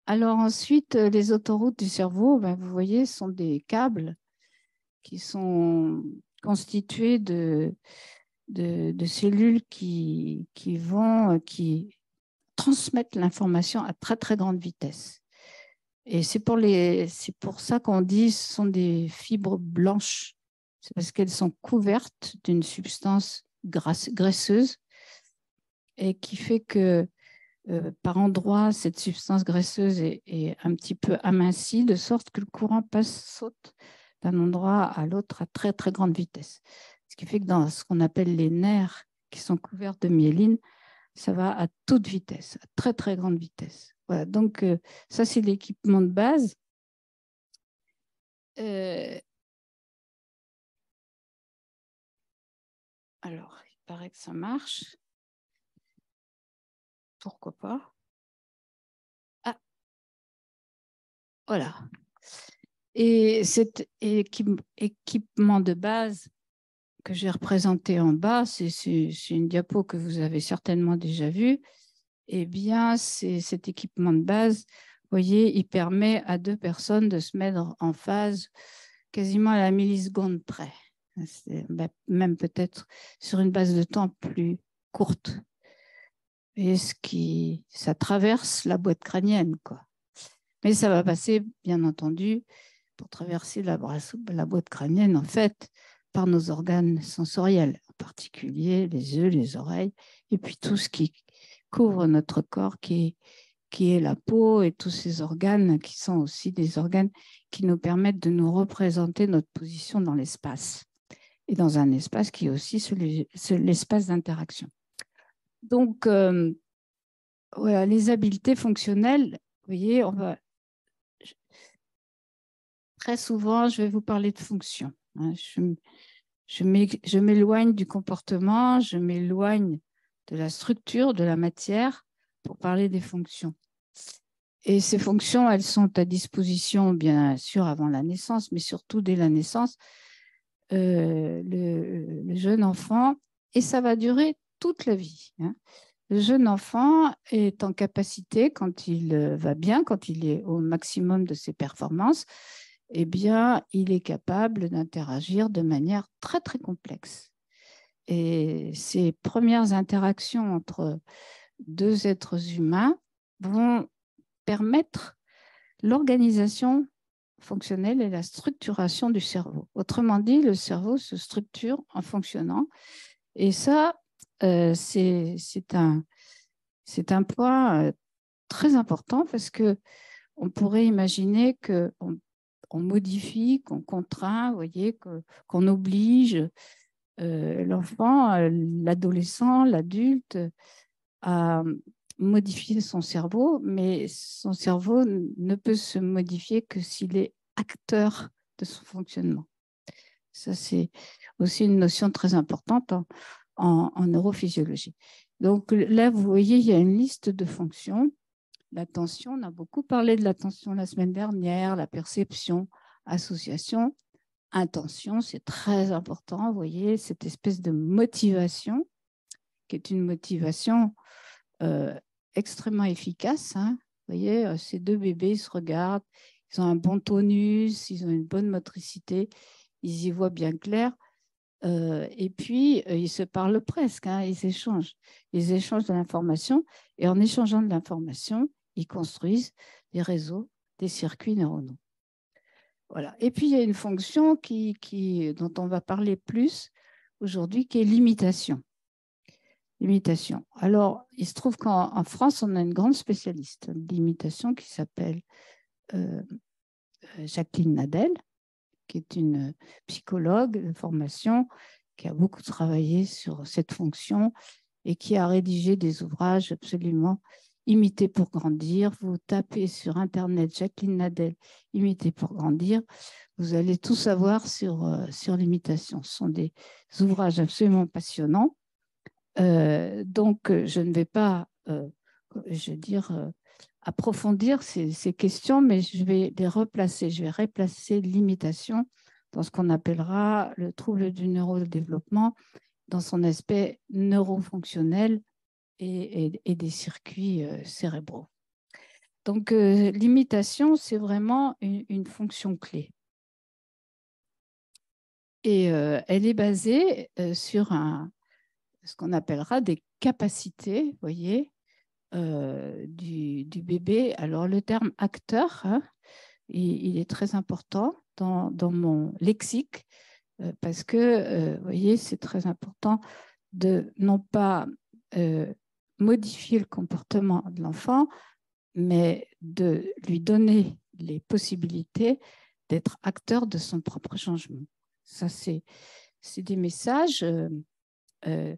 Alors ensuite, les autoroutes du cerveau, ben, vous voyez, sont des câbles qui sont constitués de cellules qui transmettent l'information à très, très grande vitesse. Et c'est pour ça qu'on dit que ce sont des fibres blanches. C'est parce qu'elles sont couvertes d'une substance graisseuse et qui fait que par endroits, cette substance graisseuse est un petit peu amincie, de sorte que le courant saute d'un endroit à l'autre à très, très grande vitesse. Ce qui fait que dans ce qu'on appelle les nerfs qui sont couverts de myéline, ça va à toute vitesse, à très, très grande vitesse. Voilà, donc ça, c'est l'équipement de base. Euh, alors, il paraît que ça marche. Pourquoi pas? Ah, voilà. Et cet équipement de base que j'ai représenté en bas, c'est une diapo que vous avez certainement déjà vue. Eh bien, c'est cet équipement de base, vous voyez, il permet à deux personnes de se mettre en phase quasiment à la milliseconde près. Même peut-être sur une base de temps plus courte. Et ça traverse la boîte crânienne, quoi. Mais ça va passer, bien entendu, pour traverser la boîte crânienne, en fait, par nos organes sensoriels, en particulier les yeux, les oreilles, et puis tout ce qui couvre notre corps, qui est la peau et tous ces organes qui sont aussi des organes qui nous permettent de nous représenter notre position dans l'espace, et dans un espace qui est aussi l'espace d'interaction. Donc, voilà, les habiletés fonctionnelles, vous voyez, très souvent, je vais vous parler de fonction. Hein, je m'éloigne du comportement, je m'éloigne de la structure, de la matière, pour parler des fonctions. Et ces fonctions, elles sont à disposition, bien sûr, avant la naissance, mais surtout dès la naissance, le jeune enfant, et ça va durer toute la vie. Hein. Le jeune enfant est en capacité, quand il va bien, quand il est au maximum de ses performances, eh bien, il est capable d'interagir de manière très, très complexe. Et ces premières interactions entre deux êtres humains vont permettre l'organisation fonctionnelle et la structuration du cerveau. Autrement dit, le cerveau se structure en fonctionnant. Et ça, c'est un point très important parce qu'on pourrait imaginer qu'on modifie, qu'on contraint, vous voyez, qu'on oblige l'enfant, l'adolescent, l'adulte à modifier son cerveau, mais son cerveau ne peut se modifier que s'il est acteur de son fonctionnement. Ça, c'est aussi une notion très importante en neurophysiologie. Donc là, vous voyez, il y a une liste de fonctions. L'attention, on a beaucoup parlé de l'attention la semaine dernière, la perception, association, intention, c'est très important. Vous voyez, cette espèce de motivation, qui est une motivation extrêmement efficace. Hein. Vous voyez, ces deux bébés ils se regardent, ils ont un bon tonus, ils ont une bonne motricité, ils y voient bien clair. Et puis, ils se parlent presque, hein, ils échangent de l'information. Et en échangeant de l'information, ils construisent des réseaux, des circuits neuronaux. Voilà. Et puis, il y a une fonction dont on va parler plus aujourd'hui, qui est l'imitation. L'imitation. Alors, il se trouve qu'en France, on a une grande spécialiste d'imitation qui s'appelle Jacqueline Nadel, qui est une psychologue de formation, qui a beaucoup travaillé sur cette fonction et qui a rédigé des ouvrages absolument imités pour grandir. Vous tapez sur Internet Jacqueline Nadel, imiter pour grandir, vous allez tout savoir sur l'imitation. Ce sont des ouvrages absolument passionnants. Donc, je ne vais pas, je veux dire, approfondir ces questions, mais je vais les replacer. Je vais replacer l'imitation dans ce qu'on appellera le trouble du neurodéveloppement, dans son aspect neurofonctionnel et des circuits cérébraux. Donc, l'imitation, c'est vraiment une fonction clé. Et elle est basée sur ce qu'on appellera des capacités, vous voyez, du bébé. Alors, le terme acteur, hein, il est très important dans mon lexique parce que, vous voyez, c'est très important de non pas modifier le comportement de l'enfant, mais de lui donner les possibilités d'être acteur de son propre changement. Ça, c'est des messages euh,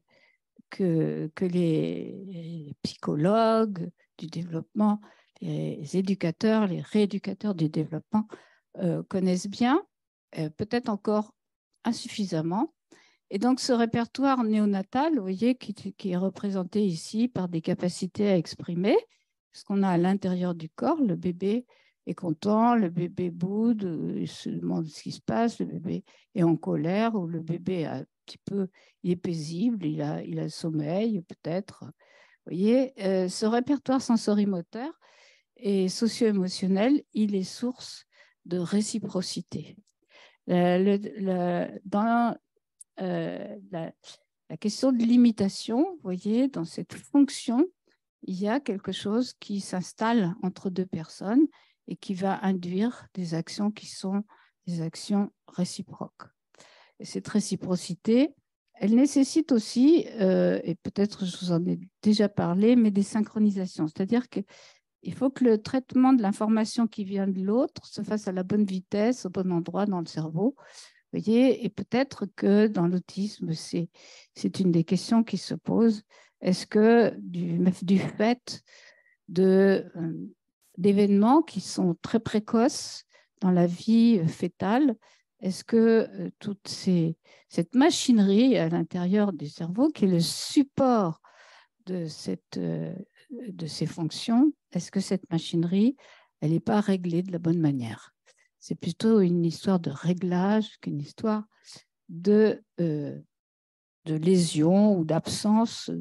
que les psychologues du développement, les éducateurs, les rééducateurs du développement connaissent bien, peut-être encore insuffisamment. Et donc, ce répertoire néonatal, vous voyez, qui est représenté ici par des capacités à exprimer ce qu'on a à l'intérieur du corps. Le bébé est content, le bébé boude, il se demande ce qui se passe, le bébé est en colère, ou le bébé a un petit peu, il est paisible, il a sommeil peut-être. Vous voyez, ce répertoire sensorimoteur et socio-émotionnel, il est source de réciprocité. Dans la question de l'imitation, vous voyez, dans cette fonction, il y a quelque chose qui s'installe entre deux personnes et qui va induire des actions qui sont des actions réciproques. Et cette réciprocité, elle nécessite aussi, et peut-être je vous en ai déjà parlé, mais des synchronisations. C'est-à-dire qu'il faut que le traitement de l'information qui vient de l'autre se fasse à la bonne vitesse, au bon endroit dans le cerveau. Vous voyez, et peut-être que dans l'autisme, c'est une des questions qui se posent. Est-ce que du fait d'événements qui sont très précoces dans la vie fœtale, est-ce que toute cette machinerie à l'intérieur du cerveau, qui est le support de ces fonctions, est-ce que cette machinerie, elle n'est pas réglée de la bonne manière? C'est plutôt une histoire de réglage qu'une histoire de lésion ou d'absence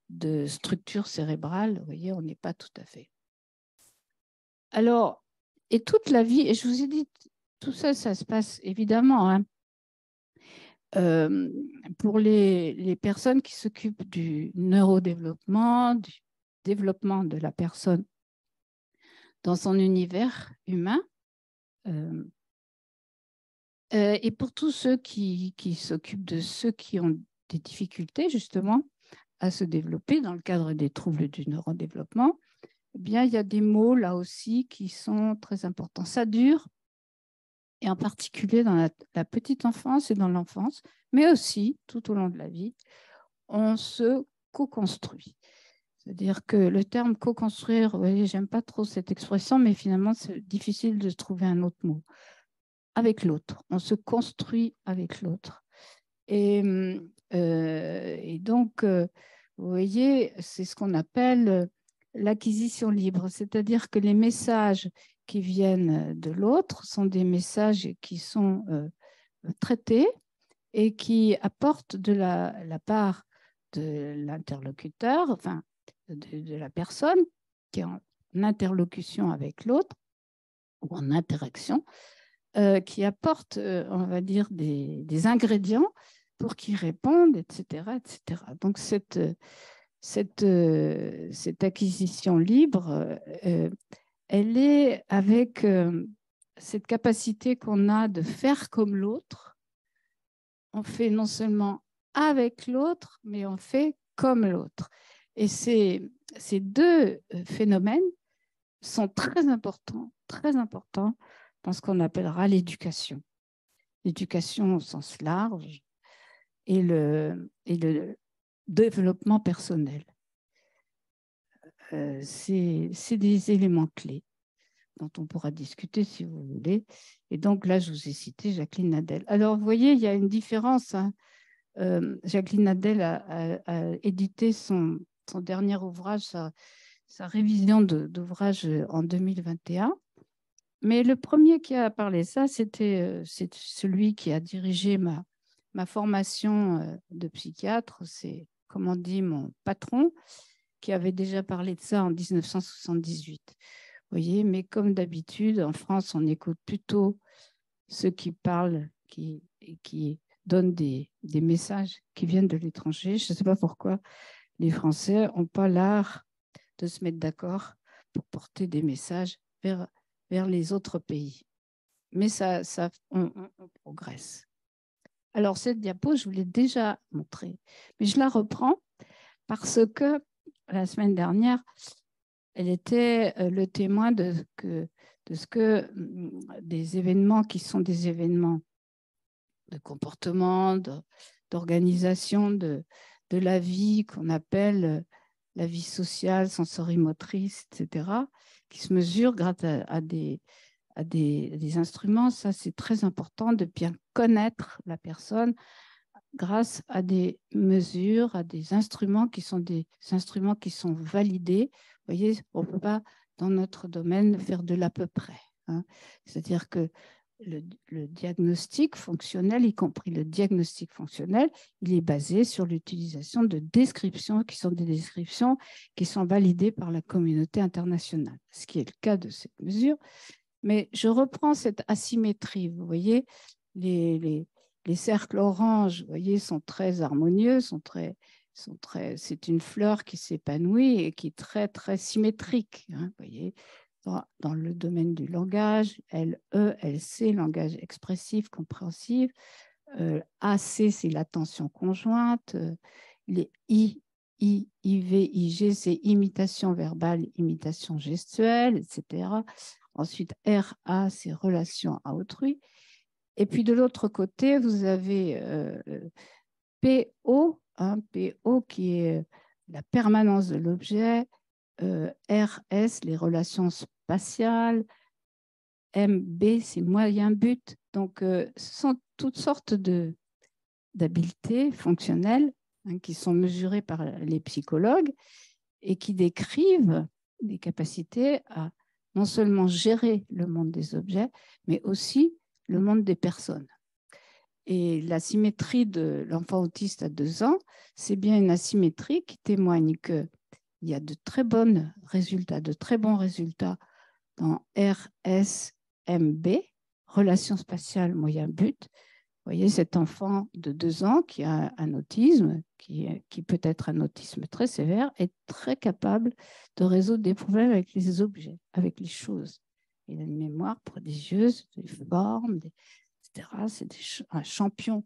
de structure cérébrale. Vous voyez, on n'est pas tout à fait. Alors, et toute la vie, et je vous ai dit, tout ça, ça se passe évidemment hein, pour les personnes qui s'occupent du neurodéveloppement, du développement de la personne dans son univers humain. Et pour tous ceux qui s'occupent de ceux qui ont des difficultés justement à se développer dans le cadre des troubles du neurodéveloppement, eh bien, il y a des mots là aussi qui sont très importants. Ça dure, et en particulier dans la petite enfance et dans l'enfance, mais aussi tout au long de la vie, on se co-construit. C'est-à-dire que le terme co-construire, oui, j'aime pas trop cette expression, mais finalement, c'est difficile de trouver un autre mot. Avec l'autre, on se construit avec l'autre. Et donc, vous voyez, c'est ce qu'on appelle l'acquisition libre, c'est-à-dire que les messages qui viennent de l'autre sont des messages qui sont traités et qui apportent de la part de l'interlocuteur, enfin, de la personne qui est en interlocution avec l'autre ou en interaction, qui apporte, on va dire, des ingrédients pour qu'ils répondent, etc., etc. Donc, cette acquisition libre, elle est avec cette capacité qu'on a de faire comme l'autre. On fait non seulement avec l'autre, mais on fait comme l'autre. Et ces deux phénomènes sont très importants dans ce qu'on appellera l'éducation. L'éducation au sens large et le développement personnel. C'est des éléments clés dont on pourra discuter si vous voulez. Et donc là, je vous ai cité Jacqueline Nadel. Alors, vous voyez, il y a une différence. Hein. Jacqueline Nadel a édité son dernier ouvrage, sa révision d'ouvrage en 2021. Mais le premier qui a parlé ça, c'est celui qui a dirigé ma formation de psychiatre. C'est, comme on dit, mon patron. qui avait déjà parlé de ça en 1978. Vous voyez, mais comme d'habitude, en France, on écoute plutôt ceux qui parlent, qui donnent des messages qui viennent de l'étranger. Je ne sais pas pourquoi les Français n'ont pas l'art de se mettre d'accord pour porter des messages vers les autres pays. Mais on progresse. Alors, cette diapo, je vous l'ai déjà montrée, mais je la reprends parce que la semaine dernière, elle était le témoin des événements qui sont des événements de comportement, d'organisation de la vie qu'on appelle la vie sociale, sensorimotrice, etc., qui se mesurent grâce à des instruments. Ça, c'est très important de bien connaître la personne grâce à des mesures, à des instruments qui sont validés. Vous voyez, on ne peut pas, dans notre domaine, faire de l'à peu près. Hein. C'est-à-dire que le diagnostic fonctionnel, y compris le diagnostic fonctionnel, il est basé sur l'utilisation de descriptions qui sont des descriptions qui sont validées par la communauté internationale, ce qui est le cas de cette mesure. Mais je reprends cette asymétrie. Vous voyez, les cercles orange, vous voyez, sont très harmonieux, c'est une fleur qui s'épanouit et qui est très, très symétrique. Hein, vous voyez, dans le domaine du langage, LE, LC, langage expressif, compréhensif. AC, c'est l'attention conjointe. Les IV, IG, c'est imitation verbale, imitation gestuelle, etc. Ensuite, RA, c'est relation à autrui. Et puis de l'autre côté, vous avez PO, hein, PO qui est la permanence de l'objet, RS, les relations spatiales, MB, c'est moyen but. Donc, ce sont toutes sortes d'habiletés fonctionnelles hein, qui sont mesurées par les psychologues et qui décrivent des capacités à non seulement gérer le monde des objets, mais aussi le monde des personnes. Et la symétrie de l'enfant autiste à 2 ans, c'est bien une asymétrie qui témoigne qu'il y a de très bons résultats dans RSMB, relation spatiale moyen but. Vous voyez, cet enfant de 2 ans qui a un autisme, qui peut être un autisme très sévère, est très capable de résoudre des problèmes avec les objets, avec les choses. Il a une mémoire prodigieuse, des formes, etc. C'est un champion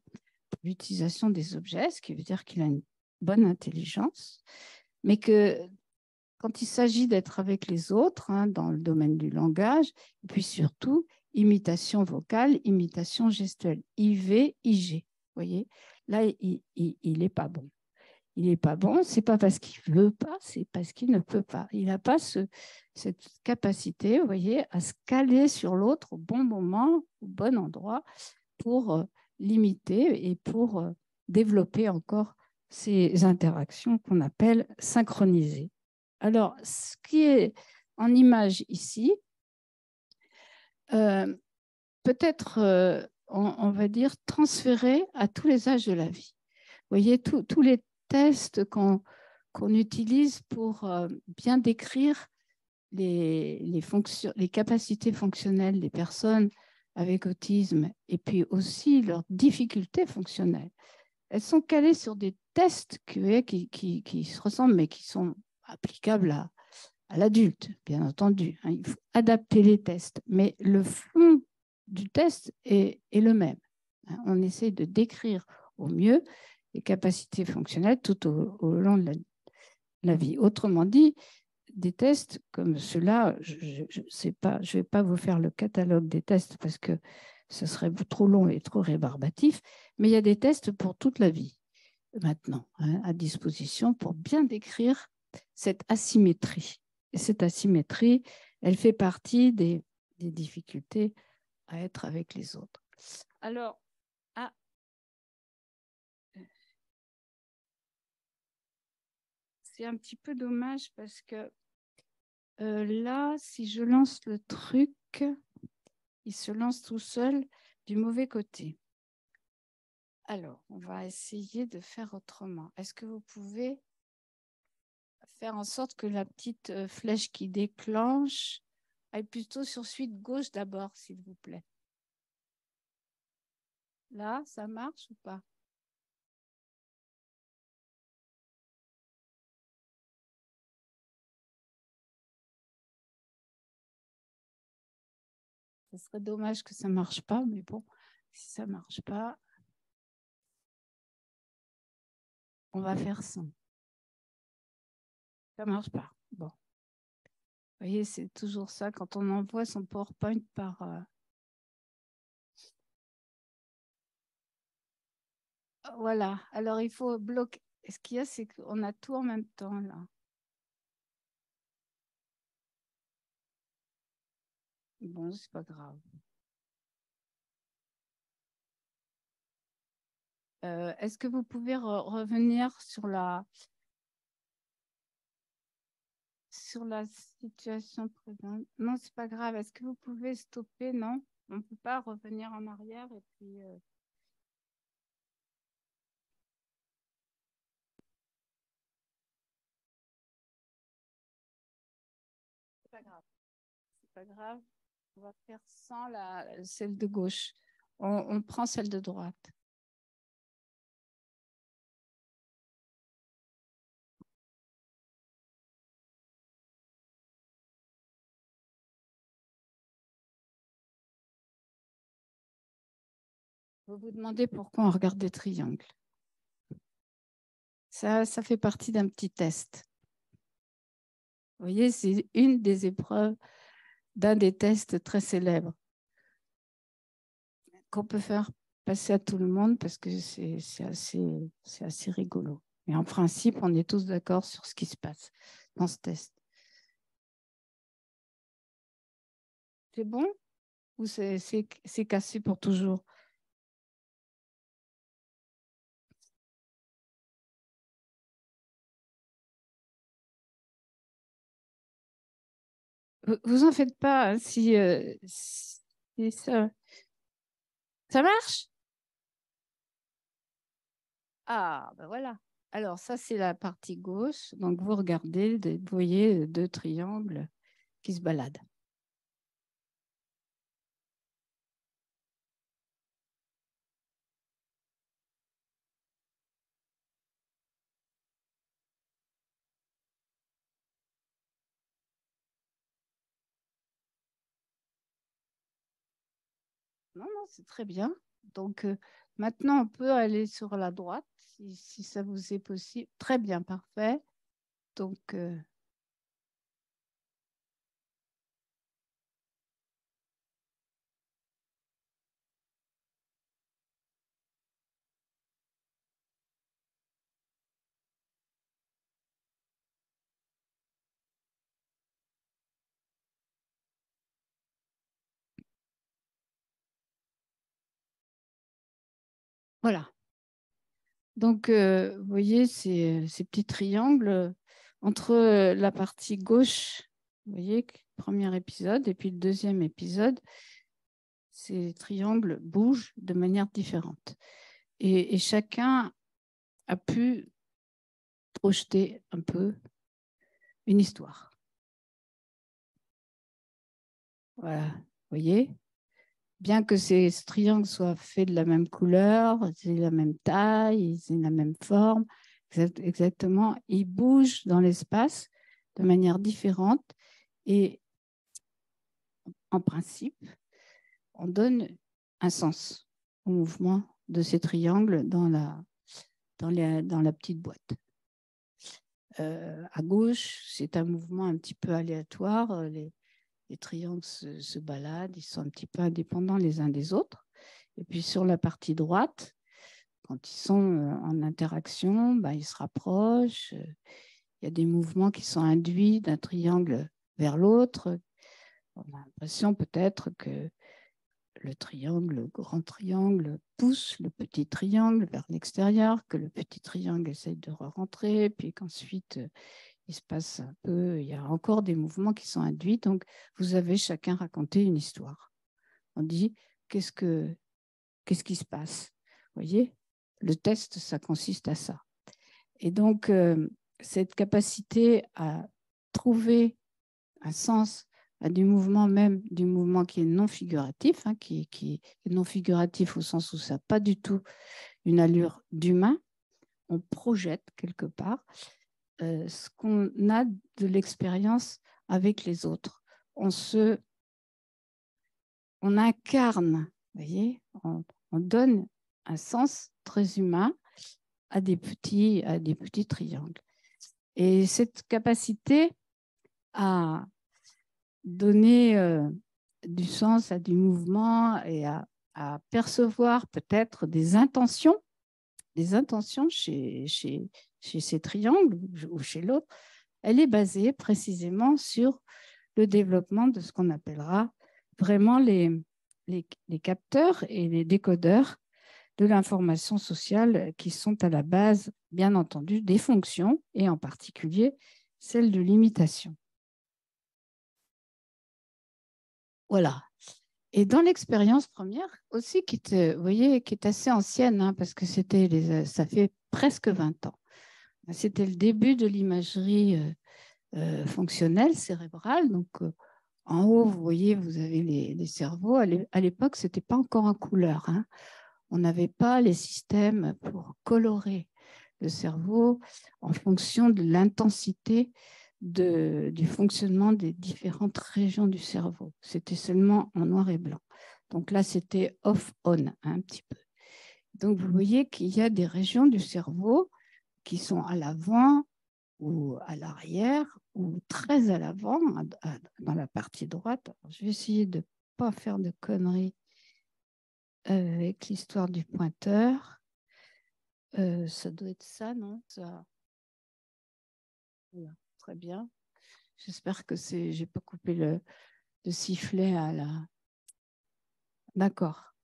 pour l'utilisation des objets, ce qui veut dire qu'il a une bonne intelligence, mais que quand il s'agit d'être avec les autres, hein, dans le domaine du langage, et puis surtout, imitation vocale, imitation gestuelle, IV, IG. Vous voyez, là, il n'est pas bon. Il n'est pas bon, ce n'est pas parce qu'il ne veut pas, c'est parce qu'il ne peut pas. Il n'a pas cette capacité, vous voyez, à se caler sur l'autre au bon moment, au bon endroit, pour l'imiter et pour développer encore ces interactions qu'on appelle synchronisées. Alors, ce qui est en image ici, peut-être, on va dire, transféré à tous les âges de la vie. Vous voyez, tous les tests qu'on utilise pour bien décrire les capacités fonctionnelles des personnes avec autisme et puis aussi leurs difficultés fonctionnelles. Elles sont calées sur des tests qui se ressemblent mais qui sont applicables à l'adulte, bien entendu. Hein. Il faut adapter les tests, mais le fond du test est le même. Hein. On essaie de décrire au mieux les capacités fonctionnelles tout au long de la vie. Autrement dit, des tests comme ceux-là, je ne vais pas vous faire le catalogue des tests parce que ce serait trop long et trop rébarbatif, mais il y a des tests pour toute la vie maintenant hein, à disposition pour bien décrire cette asymétrie. Et cette asymétrie, elle fait partie des difficultés à être avec les autres. Alors, c'est un petit peu dommage parce que là, si je lance le truc, il se lance tout seul du mauvais côté. Alors, on va essayer de faire autrement. Est-ce que vous pouvez faire en sorte que la petite flèche qui déclenche aille plutôt sur suite gauche d'abord, s'il vous plaît. Là, ça marche ou pas? Ce serait dommage que ça ne marche pas, mais bon, si ça ne marche pas, on va faire sans. Ça ne marche pas. Bon. Vous voyez, c'est toujours ça quand on envoie son PowerPoint par... Voilà. Alors, il faut bloquer. Ce qu'il y a, c'est qu'on a tout en même temps, là. Bon, c'est pas grave. Est-ce que vous pouvez revenir sur la situation présente? Non, c'est pas grave. Est-ce que vous pouvez stopper? Non, on ne peut pas revenir en arrière et puis... C'est pas grave. C'est pas grave. On va faire sans celle de gauche. On prend celle de droite. Vous vous demandez pourquoi on regarde des triangles. Ça fait partie d'un petit test. Vous voyez, c'est une des épreuves d'un des tests très célèbres qu'on peut faire passer à tout le monde parce que c'est assez rigolo. Mais en principe, on est tous d'accord sur ce qui se passe dans ce test. C'est bon ou c'est cassé pour toujours? Vous en faites pas hein, si ça marche? Ah, ben voilà. Alors, ça, c'est la partie gauche. Donc, vous regardez, vous voyez deux triangles qui se baladent. Non, non, c'est très bien. Donc, maintenant, on peut aller sur la droite, si ça vous est possible. Très bien, parfait. Donc, voilà. Donc, vous voyez ces petits triangles entre la partie gauche, vous voyez, premier épisode, et puis le deuxième épisode, ces triangles bougent de manière différente. Et chacun a pu projeter un peu une histoire. Voilà, vous voyez, bien que ces triangles soient faits de la même couleur, c'est la même taille, c'est la même forme, exactement, ils bougent dans l'espace de manière différente et en principe, on donne un sens au mouvement de ces triangles dans la petite boîte. À gauche, c'est un mouvement un petit peu aléatoire. Les triangles se baladent, ils sont un petit peu indépendants les uns des autres. Et puis sur la partie droite, quand ils sont en interaction, ben, ils se rapprochent. Il y a des mouvements qui sont induits d'un triangle vers l'autre. On a l'impression peut-être que le grand triangle pousse le petit triangle vers l'extérieur, que le petit triangle essaye de rentrer, puis qu'ensuite il se passe un peu, il y a encore des mouvements qui sont induits. Donc, vous avez chacun raconté une histoire. On dit, qu'est-ce qui se passe? Vous voyez, le test, ça consiste à ça. Et donc, cette capacité à trouver un sens à du mouvement, même du mouvement qui est non figuratif, hein, qui est non figuratif au sens où ça n'a pas du tout une allure d'humain, on projette quelque part ce qu'on a de l'expérience avec les autres. On incarne, vous voyez, on donne un sens très humain à des petits triangles. Et cette capacité à donner du sens à du mouvement et à percevoir peut-être des intentions chez ces triangles ou chez l'autre, elle est basée précisément sur le développement de ce qu'on appellera vraiment les capteurs et les décodeurs de l'information sociale qui sont à la base, bien entendu, des fonctions et en particulier celle de l'imitation. Voilà. Et dans l'expérience première aussi, vous voyez, qui est assez ancienne, hein, parce que ça fait presque 20 ans. C'était le début de l'imagerie fonctionnelle cérébrale. Donc, en haut, vous voyez, vous avez les cerveaux. À l'époque, ce n'était pas encore en couleur. Hein. On n'avait pas les systèmes pour colorer le cerveau en fonction de l'intensité du fonctionnement des différentes régions du cerveau. C'était seulement en noir et blanc. Donc là, c'était off-on un petit peu. Donc, vous voyez qu'il y a des régions du cerveau qui sont à l'avant ou à l'arrière ou très à l'avant, dans la partie droite. Alors, je vais essayer de ne pas faire de conneries avec l'histoire du pointeur. Ça doit être ça, non ça... Voilà, très bien. J'espère que j'ai pas coupé le sifflet à la... D'accord.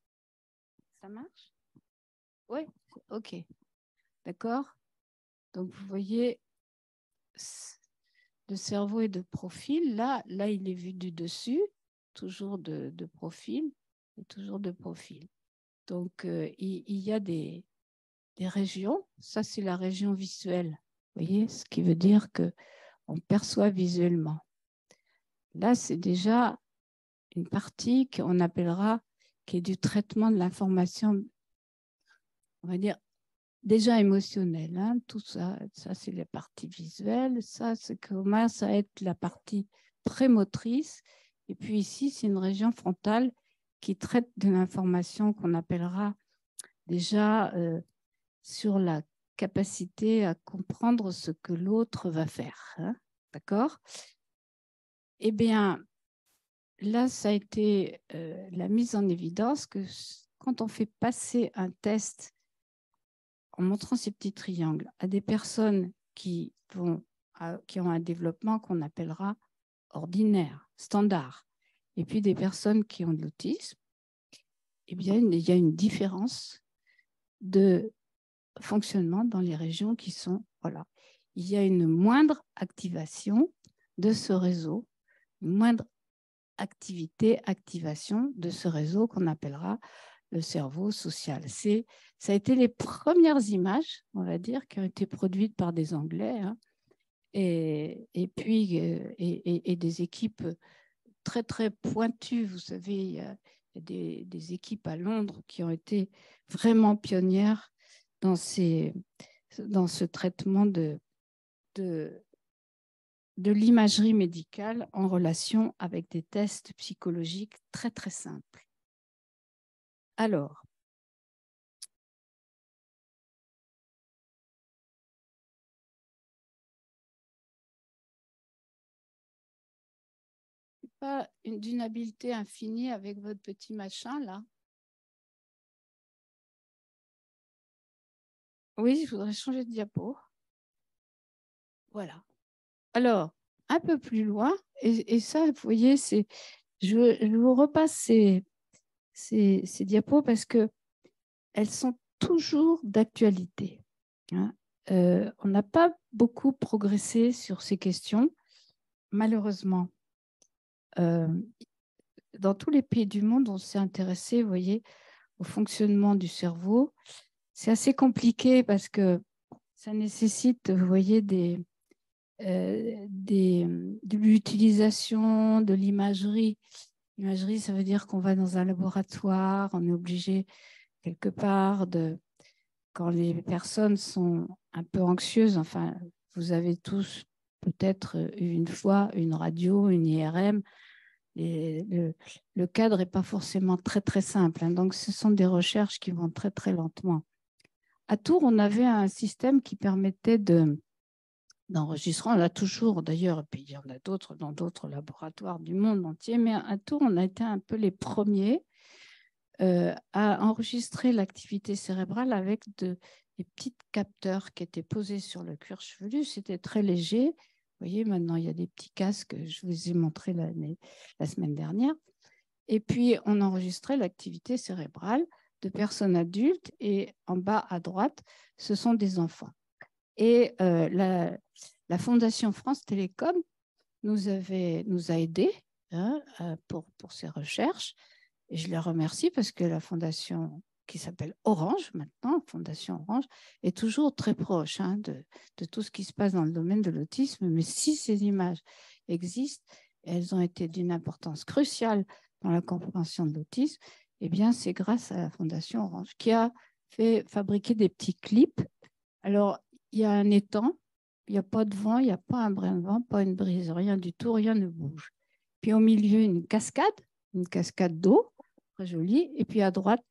Ça marche? Oui, ok. D'accord. Donc, vous voyez, le cerveau est de profil. Là, il est vu du dessus, toujours de profil, et toujours de profil. Donc, il y a des régions. Ça, c'est la région visuelle. Vous voyez, ce qui veut dire qu'on perçoit visuellement. Là, c'est déjà une partie qu'on appellera, qui est du traitement de l'information, on va dire, déjà émotionnelle. Hein. Tout ça c'est la partie visuelle. Ça commence à être la partie prémotrice. Et puis ici, c'est une région frontale qui traite de l'information qu'on appellera déjà sur la capacité à comprendre ce que l'autre va faire. Hein. D'accord? Eh bien, là, ça a été la mise en évidence que quand on fait passer un test en montrant ces petits triangles à des personnes qui ont un développement qu'on appellera ordinaire, standard, et puis des personnes qui ont de l'autisme, eh bien, il y a une différence de fonctionnement dans les régions qui sont, voilà, il y a une moindre activation de ce réseau, une moindre activation de ce réseau qu'on appellera le cerveau social. Ça a été les premières images, on va dire, qui ont été produites par des Anglais, hein, et puis et des équipes très, très pointues. Vous savez, il y a des équipes à Londres qui ont été vraiment pionnières dans ce traitement de l'imagerie médicale en relation avec des tests psychologiques très, très simples. Alors, pas d'une habileté infinie avec votre petit machin, là. Oui, je voudrais changer de diapo. Voilà. Alors, un peu plus loin, et ça, vous voyez, je vous repasse ces diapos parce qu'elles sont toujours d'actualité. Hein. On n'a pas beaucoup progressé sur ces questions, malheureusement. Dans tous les pays du monde, on s'est intéressé, vous voyez, au fonctionnement du cerveau. C'est assez compliqué parce que ça nécessite, vous voyez, de l'utilisation de l'imagerie. L'imagerie, ça veut dire qu'on va dans un laboratoire, on est obligé quelque part quand les personnes sont un peu anxieuses, enfin, vous avez tous peut-être eu une fois une radio, une IRM, et le cadre n'est pas forcément très, très simple. Hein, donc, ce sont des recherches qui vont très, très lentement. À Tours, on avait un système qui permettait d'enregistrer. On l'a toujours, d'ailleurs, et puis il y en a d'autres dans d'autres laboratoires du monde entier, mais à Tours, on a été un peu les premiers à enregistrer l'activité cérébrale avec des petits capteurs qui étaient posés sur le cuir chevelu. C'était très léger. Vous voyez, maintenant, il y a des petits casques, je vous ai montré la semaine dernière. Et puis, on enregistrait l'activité cérébrale de personnes adultes et en bas à droite, ce sont des enfants. Et la Fondation France Télécom nous a aidés hein, pour ces recherches. Et je les remercie parce que la fondation qui s'appelle Orange maintenant, Fondation Orange, est toujours très proche hein, de tout ce qui se passe dans le domaine de l'autisme. Mais si ces images existent, elles ont été d'une importance cruciale dans la compréhension de l'autisme, eh bien, c'est grâce à la Fondation Orange qui a fait fabriquer des petits clips. Alors, il y a un étang, il n'y a pas de vent, il n'y a pas un brin de vent, pas une brise, rien du tout, rien ne bouge. Puis au milieu, une cascade d'eau, très jolie. Et puis à droite,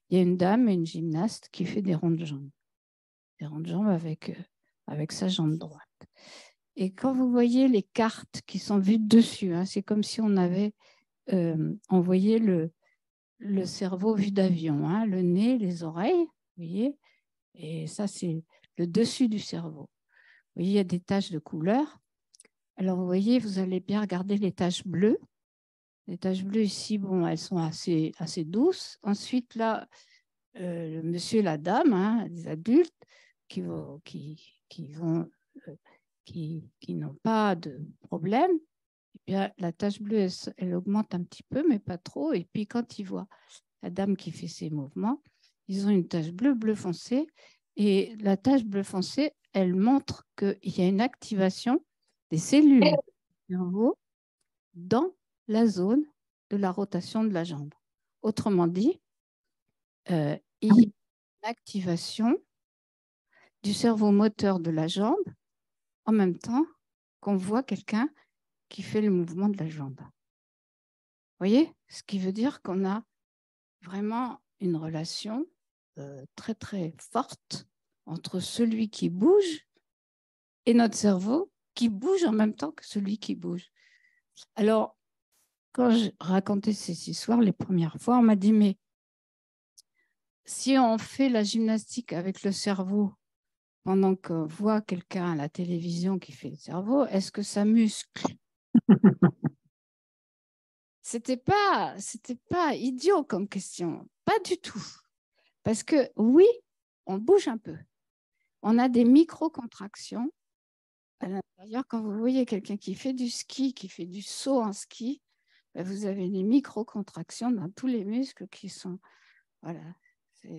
il y a une dame, une gymnaste qui fait des ronds de jambes. Des ronds de jambes avec sa jambe droite. Et quand vous voyez les cartes qui sont vues dessus, hein, c'est comme si on avait envoyé le cerveau vu d'avion, hein, le nez, les oreilles, vous voyez. Et ça, c'est le dessus du cerveau. Vous voyez, il y a des taches de couleur. Alors, vous voyez, vous allez bien regarder les taches bleues. Les taches bleues ici, bon, elles sont assez douces. Ensuite, là, le monsieur et la dame, hein, les adultes qui n'ont pas de problème, eh bien, la tache bleue, elle augmente un petit peu, mais pas trop. Et puis, quand ils voient la dame qui fait ses mouvements, ils ont une tache bleu foncé. Et la tache bleu foncé, elle montre qu'il y a une activation des cellules du cerveau dans la zone de la rotation de la jambe. Autrement dit, il y a une activation du cerveau moteur de la jambe en même temps qu'on voit quelqu'un qui fait le mouvement de la jambe. Vous voyez? Ce qui veut dire qu'on a vraiment une relation très, très forte entre celui qui bouge et notre cerveau qui bouge en même temps que celui qui bouge. Alors, quand je racontais ces histoires les premières fois, on m'a dit, mais si on fait la gymnastique avec le cerveau pendant qu'on voit quelqu'un à la télévision qui fait le cerveau, est-ce que ça muscle? C'était pas idiot comme question, pas du tout. Parce que oui, on bouge un peu. On a des micro-contractions à l'intérieur. Quand vous voyez quelqu'un qui fait du ski, qui fait du saut en ski, vous avez des micro-contractions dans tous les muscles qui sont... Voilà,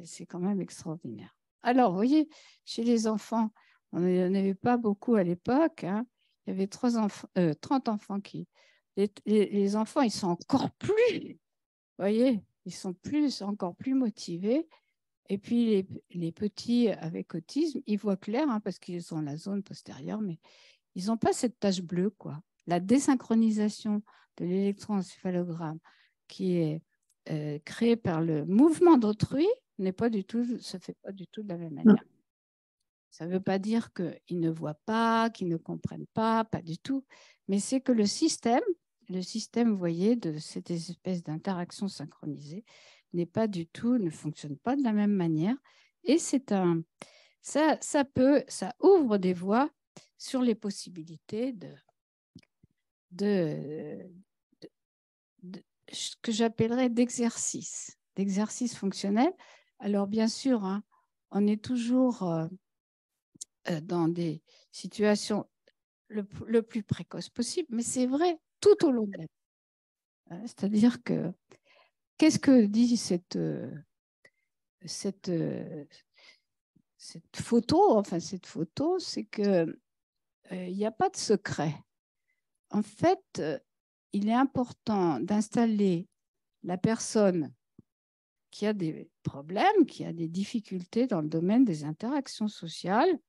c'est quand même extraordinaire. Alors, vous voyez, chez les enfants, on n'en avait pas beaucoup à l'époque. Hein. Il y avait 30 enfants qui... Les enfants, ils sont encore plus, vous voyez, ils sont encore plus motivés. Et puis, les petits avec autisme, ils voient clair hein, parce qu'ils ont la zone postérieure, mais ils n'ont pas cette tache bleue, quoi. La désynchronisation de l'électroencéphalogramme qui est créée par le mouvement d'autrui se fait pas du tout de la même manière. Ça ne veut pas dire qu'ils ne voient pas, qu'ils ne comprennent pas du tout, mais c'est que le système, vous voyez, de cette espèce d'interaction synchronisée ne fonctionne pas de la même manière. Et ça ouvre des voies sur les possibilités ce que j'appellerais d'exercice fonctionnel. Alors, bien sûr, hein, on est toujours dans des situations le plus précoce possible, mais c'est vrai tout au long de la vie. C'est-à-dire que, qu'est-ce que dit cette photo, c'est que il n'y a pas de secret. En fait, il est important d'installer la personne qui a des problèmes, qui a des difficultés dans le domaine des interactions sociales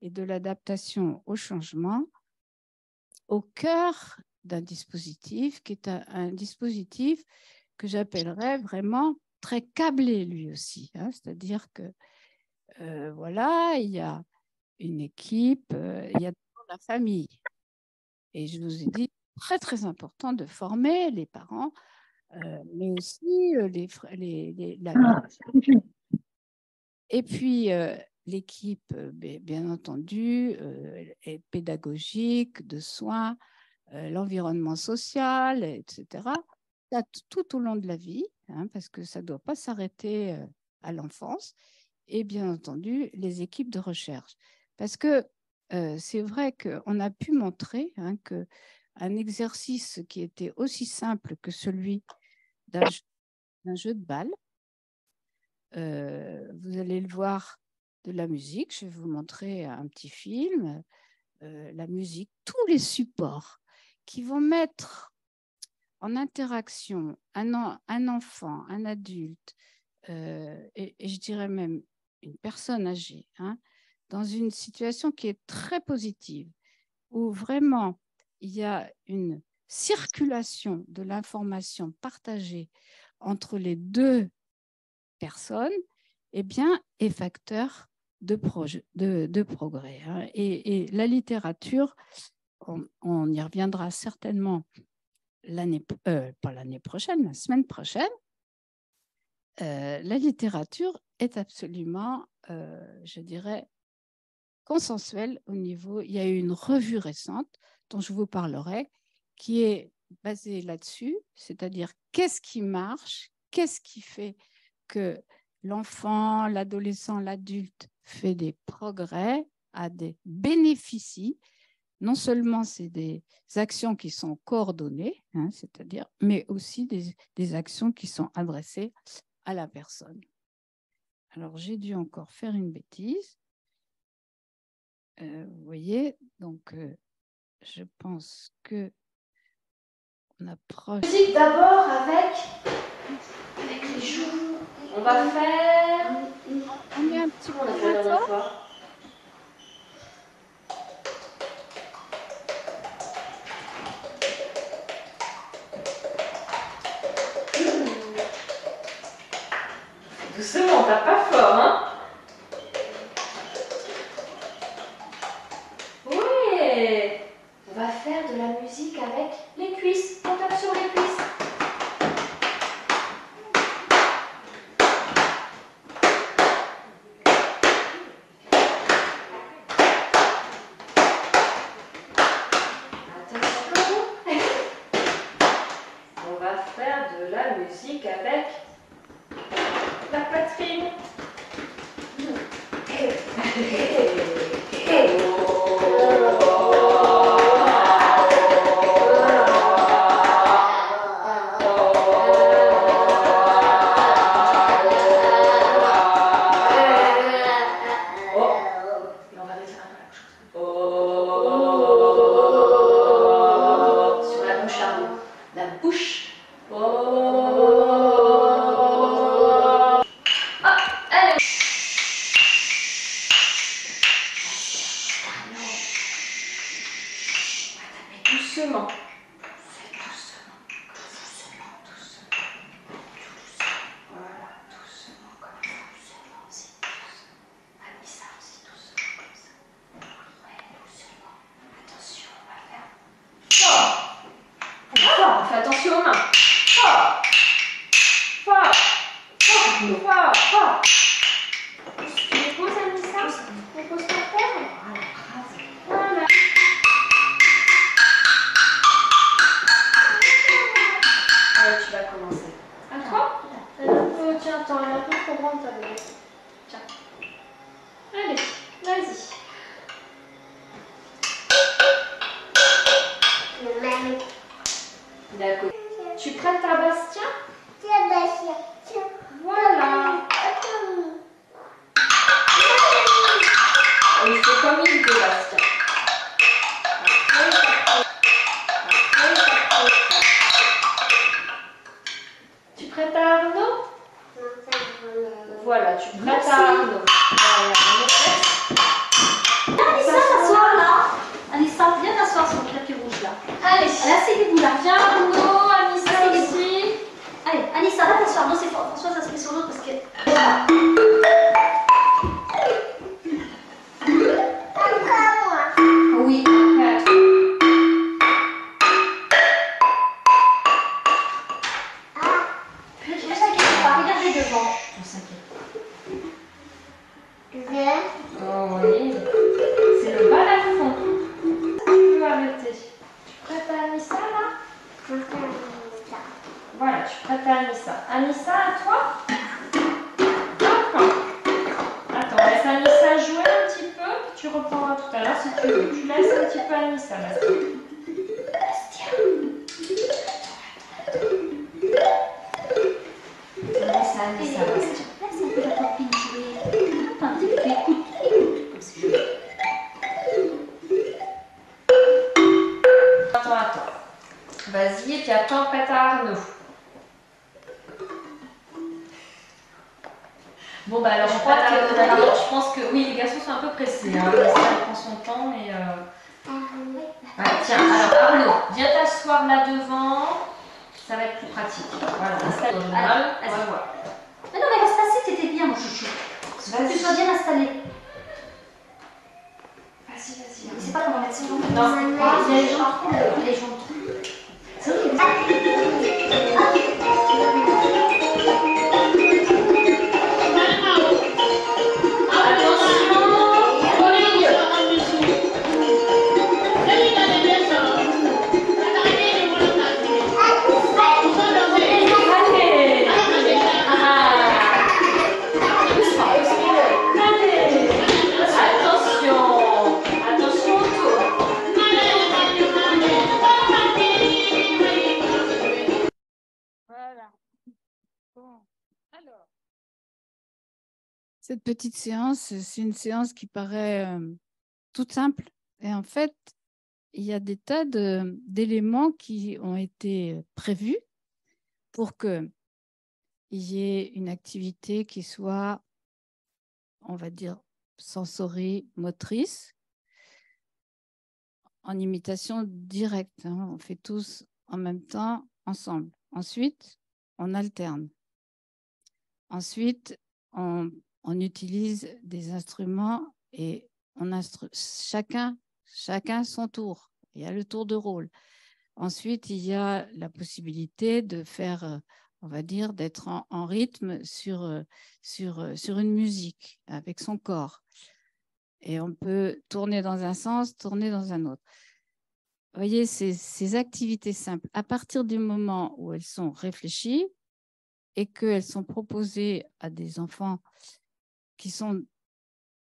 et de l'adaptation au changement au cœur d'un dispositif qui est un dispositif que j'appellerais vraiment très câblé lui aussi. Hein, c'est-à-dire que voilà, il y a une équipe, il y a la famille. Et je vous ai dit, très très important de former les parents, mais aussi et puis l'équipe, bien entendu, est pédagogique, de soins, l'environnement social, etc. Tout au long de la vie, hein, parce que ça ne doit pas s'arrêter à l'enfance, et bien entendu les équipes de recherche. Parce que c'est vrai qu'on a pu montrer hein, qu'un exercice qui était aussi simple que celui d'un jeu de balle, vous allez le voir, de la musique, je vais vous montrer un petit film, la musique, tous les supports qui vont mettre en interaction un enfant, un adulte, et je dirais même une personne âgée, hein, dans une situation qui est très positive, où vraiment il y a une circulation de l'information partagée entre les deux personnes, eh bien, est facteur de progrès. Hein. Et la littérature, on y reviendra certainement pas l'année prochaine, la semaine prochaine. La littérature est absolument, je dirais, consensuelle au niveau. Il y a eu une revue récente dont je vous parlerai qui est basée là-dessus, c'est-à-dire qu'est-ce qui marche, qu'est-ce qui fait que l'enfant, l'adolescent, l'adulte fait des progrès, a des bénéfices. Non seulement c'est des actions qui sont coordonnées, hein, c'est-à-dire, mais aussi des actions qui sont adressées à la personne. Alors, j'ai dû encore faire une bêtise. Vous voyez, donc je pense que on approche. Musique d'abord avec les joues. On va faire. On est un petit peu la dernière fois. Doucement, tape pas fort, hein? Ouais! On va faire de la musique avec les cuisses. On tape sur les cuisses. Attention. On va faire de la musique avec la poitrine. Doucement. Fais doucement. Doucement, doucement. Voilà, doucement comme ça. Doucement aussi. Ami ça aussi, doucement comme ça. Ouais, doucement. Attention, on va faire. Fort. Fort, fais attention aux mains. Fort. Fort. Fort. Fort. Fort. Tu les poses, Anissa? On pose par terre? Voilà, bravo. Voilà. Allez, tu vas commencer. À toi? Tiens, attends, elle est un peu trop grande ta bébé. Tiens. Allez, vas-y. D'accord. Tu prêtes ta Bastien? Voilà. à Arnaud? Voilà, tu prêtes à Arnaud. Voilà, Anissa, t'asseoir là. Anissa, viens t'asseoir sur le tapis rouge là. Allez, asseyez-vous là. viens Arnaud, Anissa aussi. Allez, Anissa, va t'asseoir. Non, c'est François, ça se met sur l'autre parce que. Voilà. Oui, Ne s'inquiète pas, regardez devant. on s'inquiète. Viens. Oh oui, c'est le balafon. Tu peux arrêter. Tu prêtes à Anissa là? Voilà, tu prêtes à Anissa. Anissa, à toi? D'accord. Attends, laisse Anissa jouer un petit peu. Tu reprendras tout à l'heure si tu veux. Tu laisses un petit peu Anissa, Bastien. Laisse Anissa, Bastien. Laisse un peu la copine jouer. Attends un petit peu, écoute. Comme si je... Attends. Vas-y, et puis attends, prête à Arnaud. Bon, bah alors, je pense que oui, les garçons sont un peu pressés. Hein. Ça prend son temps, mais. Ouais, tiens, alors Arnaud, viens t'asseoir là devant. Ça va être plus pratique. Voilà, installe-toi. Voilà. Mais non, mais reste assis, t'étais bien, mon chouchou. Que tu sois bien installé. Vas-y. Je sais pas comment mettre ses jambes. Non, Il y a les jambes trop longues. Les jambes trop longues. C'est vrai. Voilà. Bon. Alors, cette petite séance, c'est une séance qui paraît toute simple. Et en fait, il y a des tas d'éléments qui ont été prévus pour qu'il y ait une activité qui soit, on va dire, sensorimotrice, en imitation directe. Hein. On fait tous en même temps, ensemble. Ensuite, on alterne. Ensuite, on utilise des instruments et chacun son tour. Il y a le tour de rôle. Ensuite, il y a la possibilité de faire, on va dire, d'être en rythme sur une musique avec son corps. Et on peut tourner dans un sens, tourner dans un autre. Vous voyez, ces activités simples, à partir du moment où elles sont réfléchies et qu'elles sont proposées à des enfants qui sont,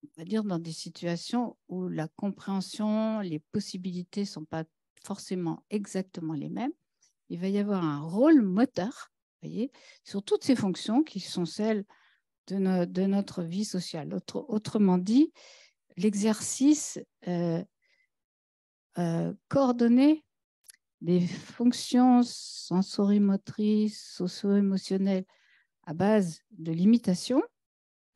on va dire, dans des situations où la compréhension, les possibilités ne sont pas forcément exactement les mêmes, il va y avoir un rôle moteur, vous voyez, sur toutes ces fonctions qui sont celles de notre vie sociale. Autrement dit, l'exercice coordonné des fonctions sensorimotrices, socio-émotionnelles à base de l'imitation,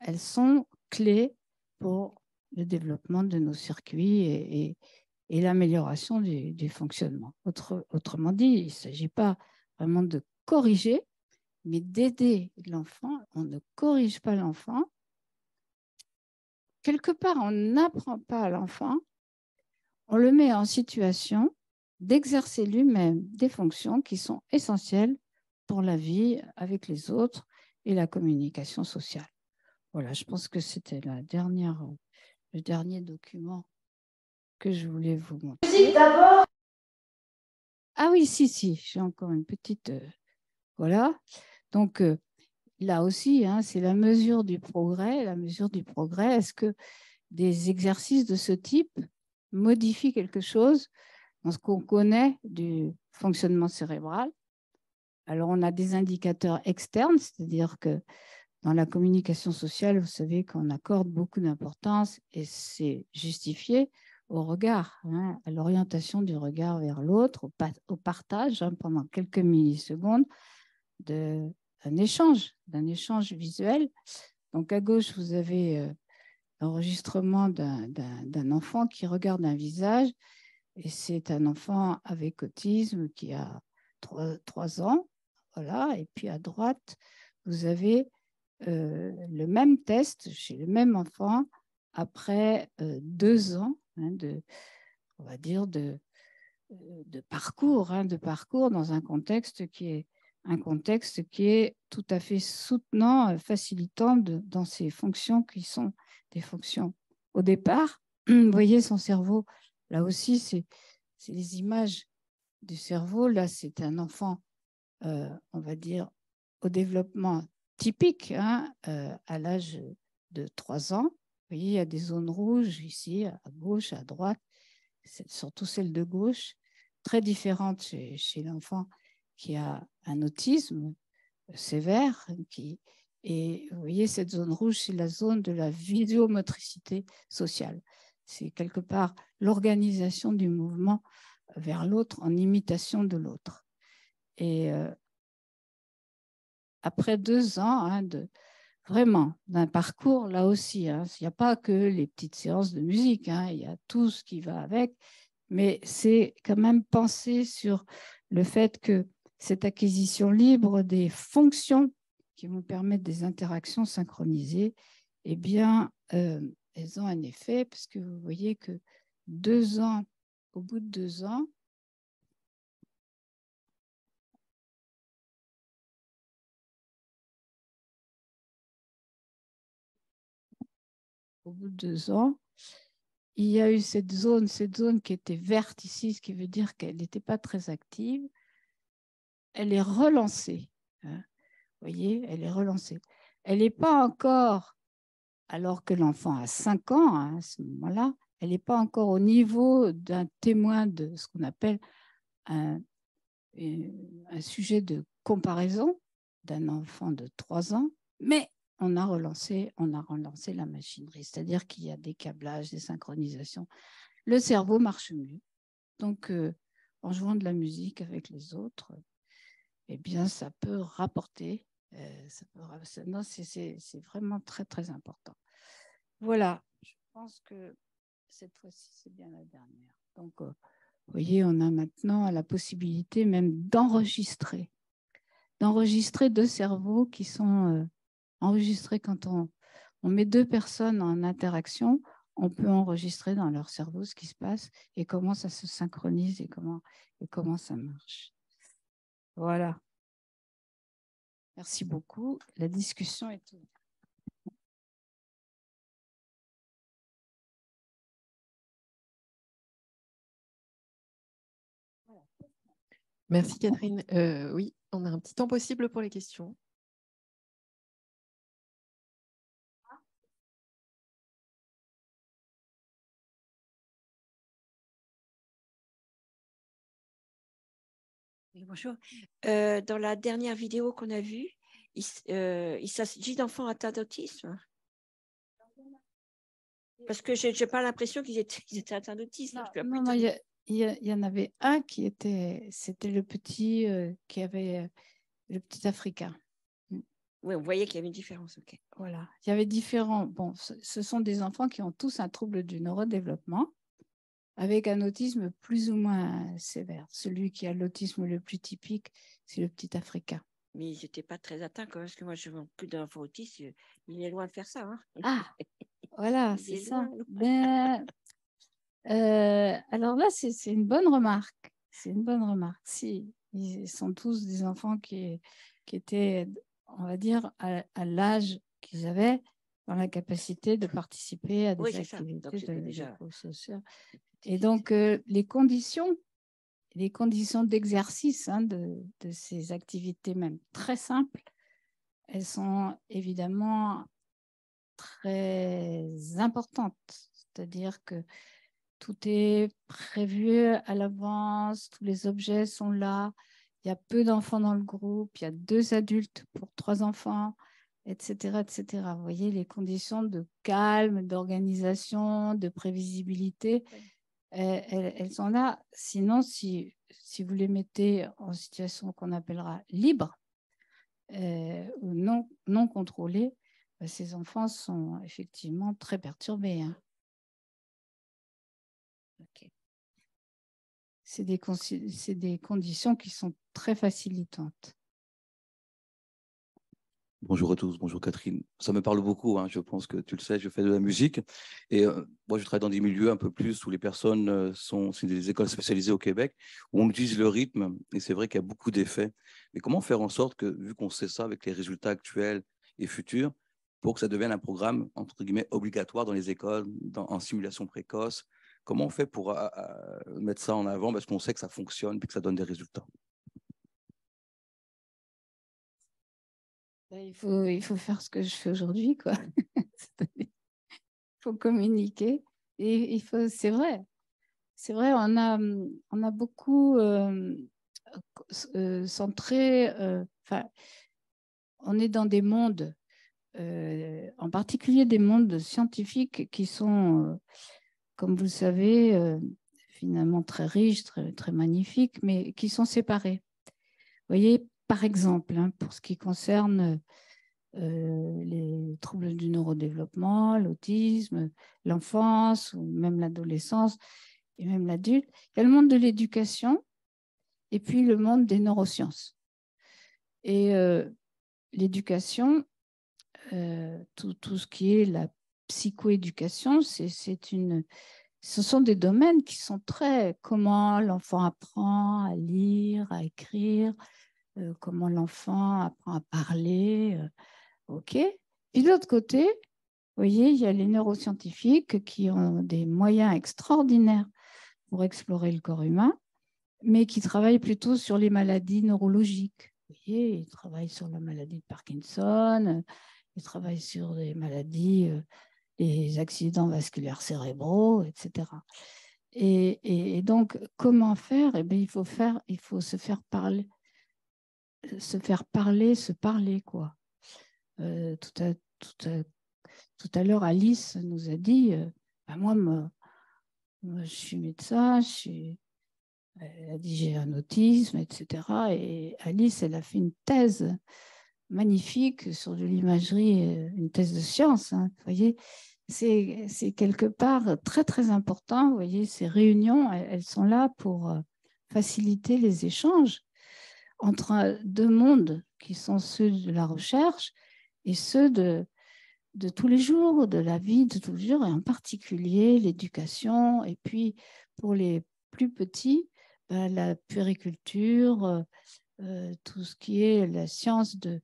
elles sont clés pour le développement de nos circuits et l'amélioration du fonctionnement. Autrement dit, il ne s'agit pas vraiment de corriger, mais d'aider l'enfant. On ne corrige pas l'enfant. Quelque part, on n'apprend pas à l'enfant, on le met en situation d'exercer lui-même des fonctions qui sont essentielles pour la vie avec les autres et la communication sociale. Voilà, je pense que c'était le dernier document que je voulais vous montrer. Musique d'abord. Ah oui, si, j'ai encore une petite... voilà. Donc, là aussi, hein, c'est la mesure du progrès. La mesure du progrès, est-ce que des exercices de ce type modifient quelque chose dans ce qu'on connaît du fonctionnement cérébral? Alors, on a des indicateurs externes, c'est-à-dire que dans la communication sociale, vous savez qu'on accorde beaucoup d'importance et c'est justifié au regard, hein, à l'orientation du regard vers l'autre, au partage hein, pendant quelques millisecondes d'un échange visuel. Donc, à gauche, vous avez l'enregistrement d'un enfant qui regarde un visage. Et c'est un enfant avec autisme qui a 3 ans. Voilà. Et puis, à droite, vous avez le même test chez le même enfant après 2 ans on va dire, de parcours dans un contexte qui est tout à fait soutenant, facilitant dans ces fonctions qui sont des fonctions. Au départ, vous voyez son cerveau, là aussi, c'est les images du cerveau. Là, c'est un enfant, on va dire, au développement typique, à l'âge de 3 ans. Vous voyez, il y a des zones rouges ici, à gauche, à droite, surtout celle de gauche, très différente chez l'enfant qui a un autisme sévère. Et vous voyez, cette zone rouge, c'est la zone de la visiomotricité sociale. C'est quelque part l'organisation du mouvement vers l'autre en imitation de l'autre. Et après 2 ans vraiment d'un parcours, là aussi, il n'y a pas que les petites séances de musique, il y a tout ce qui va avec, mais c'est quand même penser sur le fait que cette acquisition libre des fonctions qui vont permettre des interactions synchronisées, eh bien, elles ont un effet, parce que vous voyez que au bout de 2 ans, il y a eu cette zone qui était verte ici, ce qui veut dire qu'elle n'était pas très active. Elle est relancée. Vous voyez, elle est relancée. Elle n'est pas encore, alors que l'enfant a 5 ans, à ce moment-là, elle n'est pas encore au niveau d'un témoin de ce qu'on appelle un sujet de comparaison d'un enfant de 3 ans, mais on a relancé la machinerie, c'est-à-dire qu'il y a des câblages, des synchronisations. Le cerveau marche mieux. Donc, en jouant de la musique avec les autres, eh bien, ça peut rapporter. Non, c'est vraiment très, très important. Voilà, je pense que cette fois-ci, c'est bien la dernière. Donc, vous voyez, on a maintenant la possibilité même d'enregistrer 2 cerveaux qui sont enregistrés quand on met 2 personnes en interaction. On peut enregistrer dans leur cerveau ce qui se passe et comment ça se synchronise et comment ça marche. Voilà. Merci beaucoup. La discussion est ouverte. Merci Catherine. Oui, on a un petit temps possible pour les questions. Oui, bonjour. Dans la dernière vidéo qu'on a vue, il s'agit d'enfants atteints d'autisme. Parce que je n'ai pas l'impression qu'ils étaient atteints d'autisme. Non, il y en avait un c'était le petit qui avait le petit Africain. Oui, on voyait qu'il y avait une différence. Okay. Voilà, il y avait différents. Bon, ce sont des enfants qui ont tous un trouble du neurodéveloppement avec un autisme plus ou moins sévère. Celui qui a l'autisme le plus typique, c'est le petit Africain. Mais ils n'étaient pas très atteints quand même, parce que moi, je vois plus d'enfants autistes. Il est loin de faire ça. Ah, voilà, c'est ça. Ben, alors là, c'est une bonne remarque. C'est une bonne remarque. Si, ils sont tous des enfants qui étaient, on va dire, à l'âge qu'ils avaient, dans la capacité de participer à des activités de social. Et donc, les conditions d'exercice de ces activités, même très simples, elles sont évidemment très importantes. C'est-à-dire que tout est prévu à l'avance, tous les objets sont là, il y a peu d'enfants dans le groupe, il y a 2 adultes pour 3 enfants, etc., etc. Vous voyez, les conditions de calme, d'organisation, de prévisibilité, elles sont là. Sinon, si vous les mettez en situation qu'on appellera libre, ou non contrôlées, ces enfants sont effectivement très perturbés. Hein. Okay. C'est des conditions qui sont très facilitantes. Bonjour à tous, bonjour Catherine. Ça me parle beaucoup, hein. Je pense que tu le sais, je fais de la musique et moi je travaille dans des milieux un peu plus où les personnes c'est des écoles spécialisées au Québec où on utilise le rythme et c'est vrai qu'il y a beaucoup d'effets. Mais comment faire en sorte que, vu qu'on sait ça avec les résultats actuels et futurs, pour que ça devienne un programme entre guillemets obligatoire dans les écoles, en simulation précoce, comment on fait pour mettre ça en avant parce qu'on sait que ça fonctionne et que ça donne des résultats? Il faut faire ce que je fais aujourd'hui, quoi. Il faut communiquer. Et c'est vrai, on a beaucoup centré, on est dans des mondes, en particulier des mondes scientifiques qui sont, comme vous le savez, finalement très riches, très magnifiques, mais qui sont séparés. Vous voyez, par exemple, hein, pour ce qui concerne les troubles du neurodéveloppement, l'autisme, l'enfance ou même l'adolescence et même l'adulte, il y a le monde de l'éducation et puis le monde des neurosciences. Et l'éducation, tout ce qui est la psychoéducation, ce sont des domaines qui sont très comment l'enfant apprend à lire, à écrire, comment l'enfant apprend à parler. OK. Puis de l'autre côté, vous voyez, il y a les neuroscientifiques qui ont des moyens extraordinaires pour explorer le corps humain, mais qui travaillent plutôt sur les maladies neurologiques. Vous voyez, ils travaillent sur la maladie de Parkinson, ils travaillent sur les maladies, les accidents vasculaires cérébraux, etc. Et donc, comment faire? Eh bien, il faut se faire parler, se parler, quoi. Tout à l'heure, Alice nous a dit, moi, je suis médecin, elle a dit j'ai un autisme, etc. Et Alice, elle a fait une thèse magnifique sur de l'imagerie, une thèse de science. Hein, vous voyez, c'est quelque part très, très important. Vous voyez, ces réunions, elles sont là pour faciliter les échanges entre deux mondes qui sont ceux de la recherche et ceux de tous les jours, de la vie de tous les jours, et en particulier l'éducation. Et puis, pour les plus petits, la puériculture, tout ce qui est la science du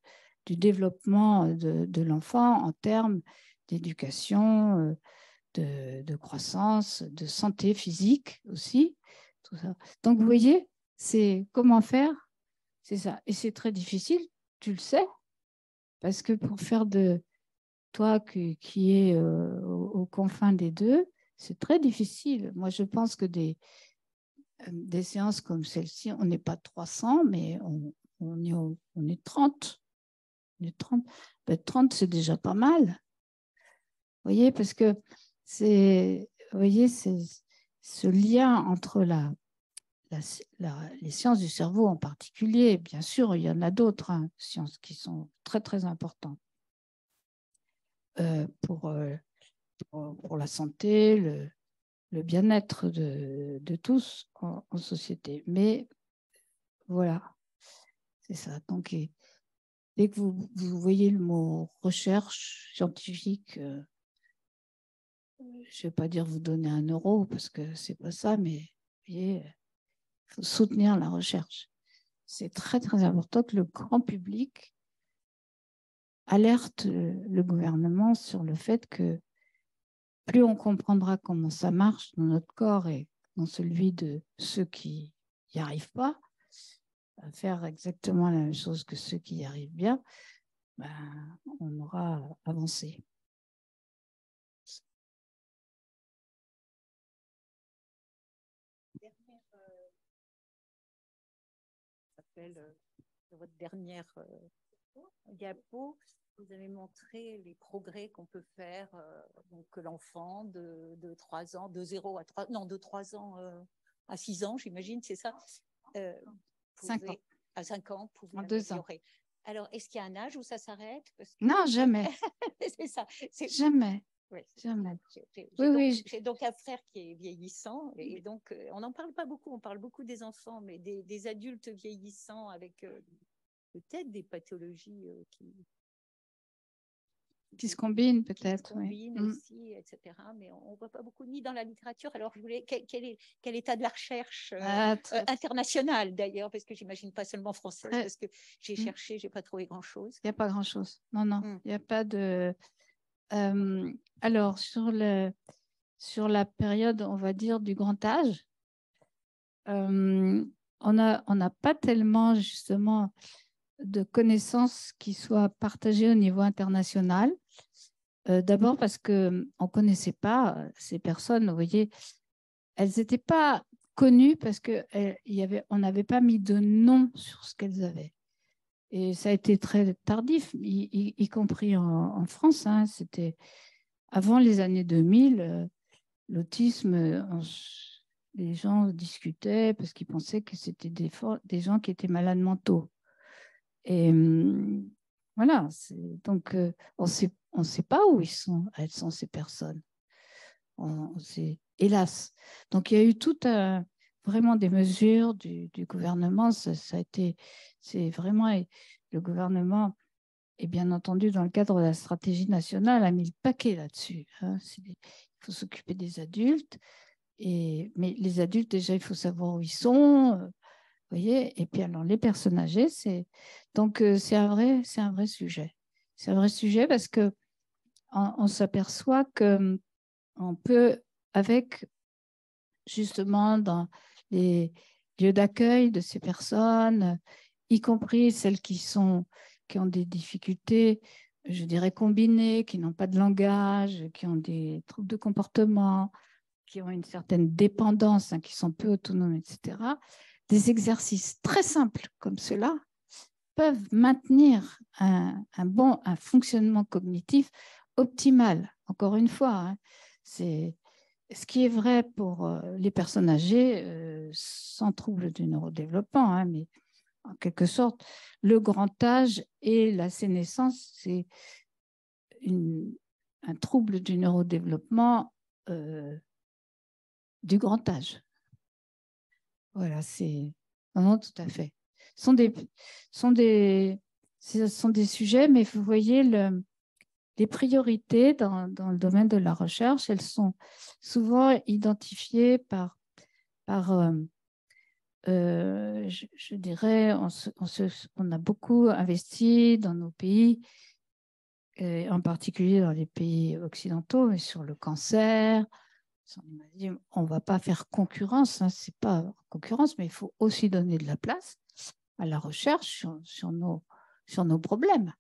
développement de l'enfant en termes d'éducation, de croissance, de santé physique aussi. Tout ça. Donc, vous voyez, c'est comment faire, c'est ça. Et c'est très difficile, tu le sais, parce que pour faire de toi qui es aux confins des deux, c'est très difficile. Moi, je pense que des séances comme celle-ci, on n'est pas 300, mais on est 30. On est 30. Ben, 30, c'est déjà pas mal. Vous voyez, parce que vous voyez, c'est ce lien entre les sciences du cerveau en particulier. Bien sûr, il y en a d'autres sciences qui sont très, très importantes. Pour la santé, le bien-être de tous en société. Mais voilà, c'est ça. Donc, dès que vous voyez le mot recherche scientifique, je ne vais pas dire vous donner 1 euro parce que ce n'est pas ça, mais vous voyez, il faut soutenir la recherche. C'est très, très important que le grand public alerte le gouvernement sur le fait que plus on comprendra comment ça marche dans notre corps et dans celui de ceux qui n'y arrivent pas, à faire exactement la même chose que ceux qui y arrivent bien, on aura avancé. Votre dernière diapo, vous avez montré les progrès qu'on peut faire, donc que l'enfant de 3 ans, de 0 à 3, non, de 3 ans à 6 ans, j'imagine, c'est ça 5 ans. À 5 ans, pouvait en 2 ans. Alors, est-ce qu'il y a un âge où ça s'arrête? Non, jamais. C'est ça. Jamais. Ouais, Jamais. J'ai donc un frère qui est vieillissant et donc on n'en parle pas beaucoup. On parle beaucoup des enfants, mais des adultes vieillissants avec peut-être des pathologies qui se combinent peut-être. Combinent aussi, etc. Mais on ne voit pas beaucoup ni dans la littérature. Alors, je voulais quel état de la recherche internationale d'ailleurs, parce que j'imagine pas seulement française, parce que j'ai cherché, j'ai pas trouvé grand-chose. Il n'y a pas grand-chose. Non, non, il n'y a pas de. Alors, sur la période, on va dire, du grand âge, on n'a pas tellement, justement, de connaissances qui soient partagées au niveau international. D'abord parce qu'on ne connaissait pas ces personnes, vous voyez, elles n'étaient pas connues parce qu'on n'avait pas mis de nom sur ce qu'elles avaient. Et ça a été très tardif, y compris en France. Hein, c'était avant les années 2000, l'autisme, les gens discutaient parce qu'ils pensaient que c'était des gens qui étaient malades mentaux. Et voilà, donc on ne sait pas où elles sont ces personnes. Hélas. Donc il y a eu vraiment des mesures du gouvernement. Ça a été, c'est vraiment le gouvernement. Et bien entendu, dans le cadre de la stratégie nationale, a mis le paquet là-dessus. Hein. Il faut s'occuper des adultes. Mais les adultes, déjà, il faut savoir où ils sont. Vous voyez. Et puis, alors, les personnes âgées, donc c'est un vrai sujet. C'est un vrai sujet parce qu'on s'aperçoit qu'on peut, avec justement dans les lieux d'accueil de ces personnes, y compris celles qui ont des difficultés, je dirais combinées, qui n'ont pas de langage, qui ont des troubles de comportement, qui ont une certaine dépendance, hein, qui sont peu autonomes, etc. Des exercices très simples comme cela peuvent maintenir un fonctionnement cognitif optimal. Encore une fois, hein, c'est ce qui est vrai pour les personnes âgées sans trouble du neurodéveloppement, hein, mais en quelque sorte, le grand âge et la sénescence, c'est un trouble du neurodéveloppement du grand âge. Voilà, c'est... Non, tout à fait. Ce sont des sujets, mais vous voyez, les priorités dans le domaine de la recherche, elles sont souvent identifiées par je dirais, on a beaucoup investi dans nos pays, en particulier dans les pays occidentaux, mais sur le cancer. On ne va pas faire concurrence, hein, c'est pas concurrence, mais il faut aussi donner de la place à la recherche sur nos problèmes.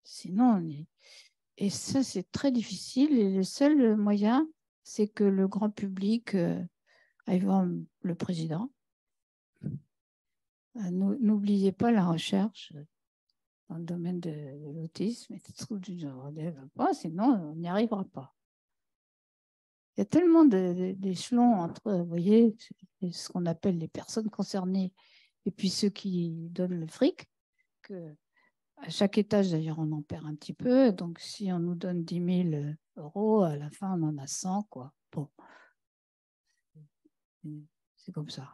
Sinon, et ça, c'est très difficile. Et le seul moyen, c'est que le grand public aille voir le président. N'oubliez pas la recherche dans le domaine de l'autisme et des troubles du neurodéveloppement, sinon on n'y arrivera pas. Il y a tellement d'échelons entre, vous voyez, ce qu'on appelle les personnes concernées et puis ceux qui donnent le fric, que à chaque étage, d'ailleurs, on en perd un petit peu. Donc, si on nous donne 10 000 euros, à la fin, on en a 100, quoi. Bon, c'est comme ça.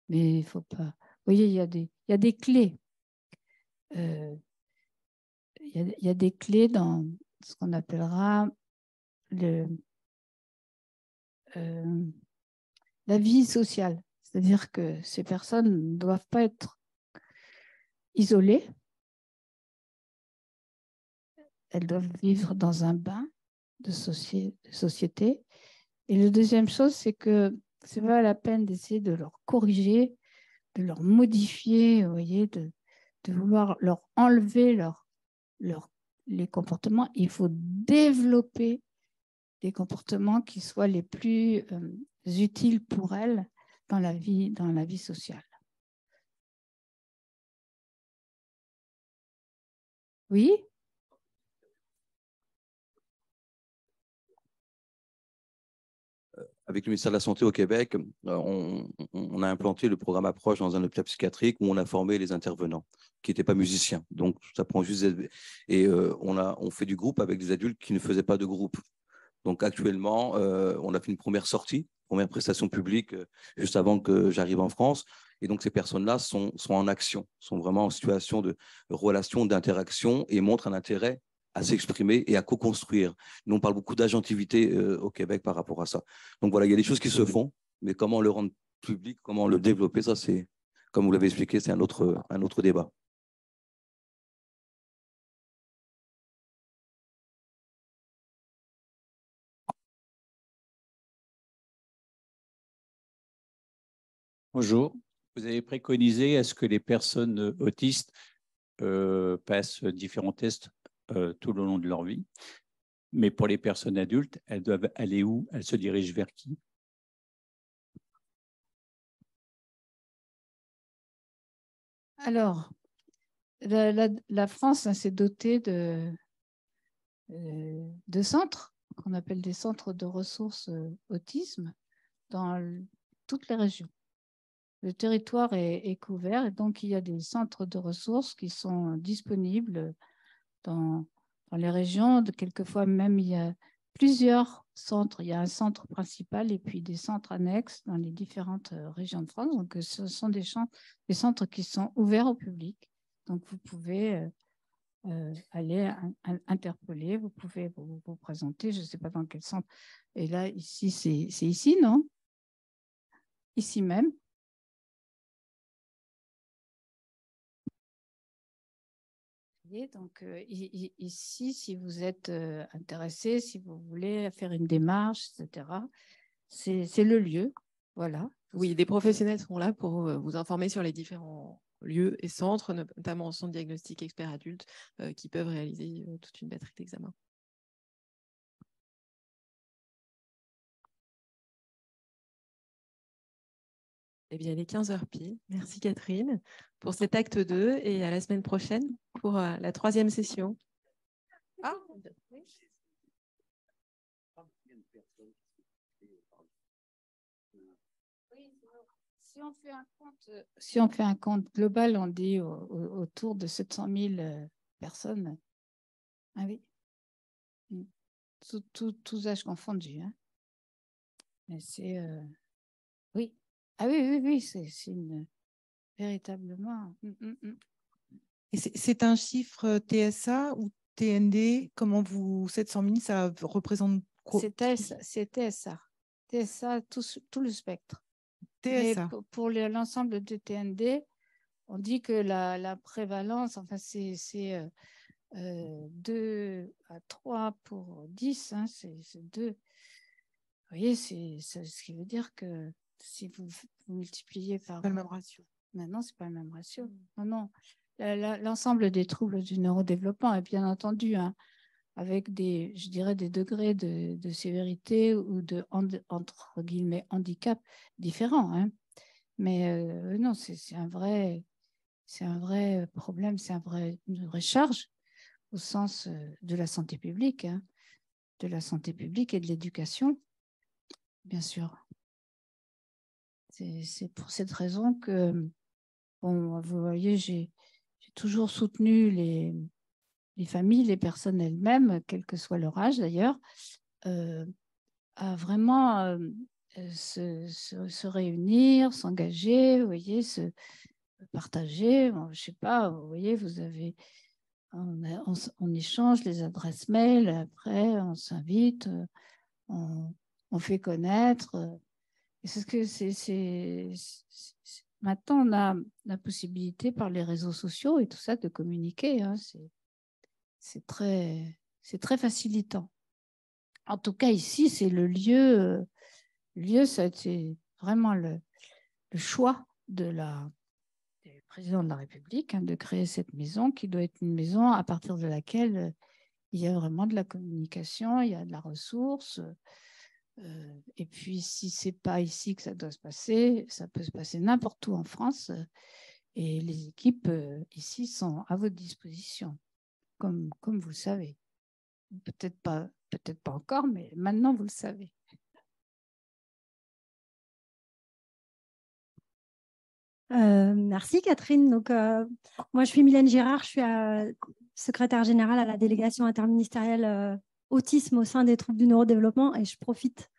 Mais il faut pas... Vous voyez, il y a des clés. Il y a des clés dans ce qu'on appellera la vie sociale. C'est-à-dire que ces personnes ne doivent pas être isolées. Elles doivent vivre dans un bain de société. Et la deuxième chose, c'est que ce n'est pas la peine d'essayer de leur corriger, de leur modifier, vous voyez, de vouloir leur enlever les comportements. Il faut développer des comportements qui soient les plus utiles pour elles dans la vie sociale. Oui? avec le ministère de la Santé au Québec, on a implanté le programme Approche dans un hôpital psychiatrique où on a formé les intervenants qui n'étaient pas musiciens. Donc, ça prend juste... Et on fait du groupe avec des adultes qui ne faisaient pas de groupe. Donc, actuellement, on a fait une première sortie, première prestation publique juste avant que j'arrive en France. Et donc, ces personnes-là sont en action, sont vraiment en situation de relation, d'interaction et montrent un intérêt à s'exprimer et à co-construire. Nous, on parle beaucoup d'agentivité au Québec par rapport à ça. Donc voilà, il y a des choses qui se font, mais comment le rendre public, comment le développer, ça c'est, comme vous l'avez expliqué, c'est un autre débat. Bonjour. Vous avez préconisé à ce que les personnes autistes passent différents tests tout le long de leur vie. Mais pour les personnes adultes, elles doivent aller où? Elles se dirigent vers qui? Alors, la France s'est dotée de centres qu'on appelle des centres de ressources autisme dans toutes les régions. Le territoire est couvert et donc il y a des centres de ressources qui sont disponibles dans les régions. Quelquefois même, il y a plusieurs centres. Il y a un centre principal et puis des centres annexes dans les différentes régions de France. Donc, ce sont des centres qui sont ouverts au public. Donc, vous pouvez aller interpeller, vous pouvez vous présenter, je ne sais pas dans quel centre. Et là, ici, c'est ici, non? Ici même. Donc, ici, si vous êtes intéressé, si vous voulez faire une démarche, etc., c'est le lieu. Voilà. Oui, des professionnels seront là pour vous informer sur les différents lieux et centres, notamment en centre diagnostic expert adulte, qui peuvent réaliser toute une batterie d'examens. Eh bien, il est 15h pile. Merci Catherine pour cet acte 2 et à la semaine prochaine pour la 3e session. Ah, si on fait un compte global, on dit autour de 700 000 personnes. Ah oui. Tous âges confondus. Hein. Mais c'est... oui. Ah oui, c'est une... véritablement... Et c'est un chiffre TSA ou TND? Comment vous... 700 000, ça représente quoi? C'est TSA. TSA, tout le spectre. TSA. Mais pour l'ensemble de TND, on dit que la prévalence, enfin, c'est 2 à 3 pour 10, hein, c'est 2. Vous voyez, c'est ce qui veut dire que si vous multipliez par... Pas le même ratio. Maintenant, ce n'est pas le même ratio. Non. L'ensemble des troubles du neurodéveloppement est bien entendu, hein, avec je dirais, des degrés de sévérité ou de, entre guillemets, handicap différents. Hein. Mais non, c'est un vrai problème, c'est une vraie charge au sens de la santé publique, hein, de la santé publique et de l'éducation, bien sûr. C'est pour cette raison que, bon, vous voyez, j'ai toujours soutenu les familles, les personnes elles-mêmes, quel que soit leur âge d'ailleurs, à vraiment se réunir, s'engager, vous voyez, se partager. Bon, je ne sais pas, vous voyez, on échange les adresses mail, après on s'invite, on fait connaître. Et c'est ce que maintenant on a la possibilité par les réseaux sociaux et tout ça de communiquer. Hein, c'est très facilitant. En tout cas, ici, c'est le lieu. Ça a été vraiment le choix du président de la République, hein, de créer cette maison qui doit être une maison à partir de laquelle il y a vraiment de la communication, il y a de la ressource. Et puis, si ce n'est pas ici que ça doit se passer, ça peut se passer n'importe où en France. Et les équipes ici sont à votre disposition, comme vous le savez. Peut-être pas encore, mais maintenant vous le savez. Merci Catherine. Donc, moi, je suis Mylène Girard, je suis secrétaire générale à la délégation interministérielle autisme au sein des troubles du neurodéveloppement et je profite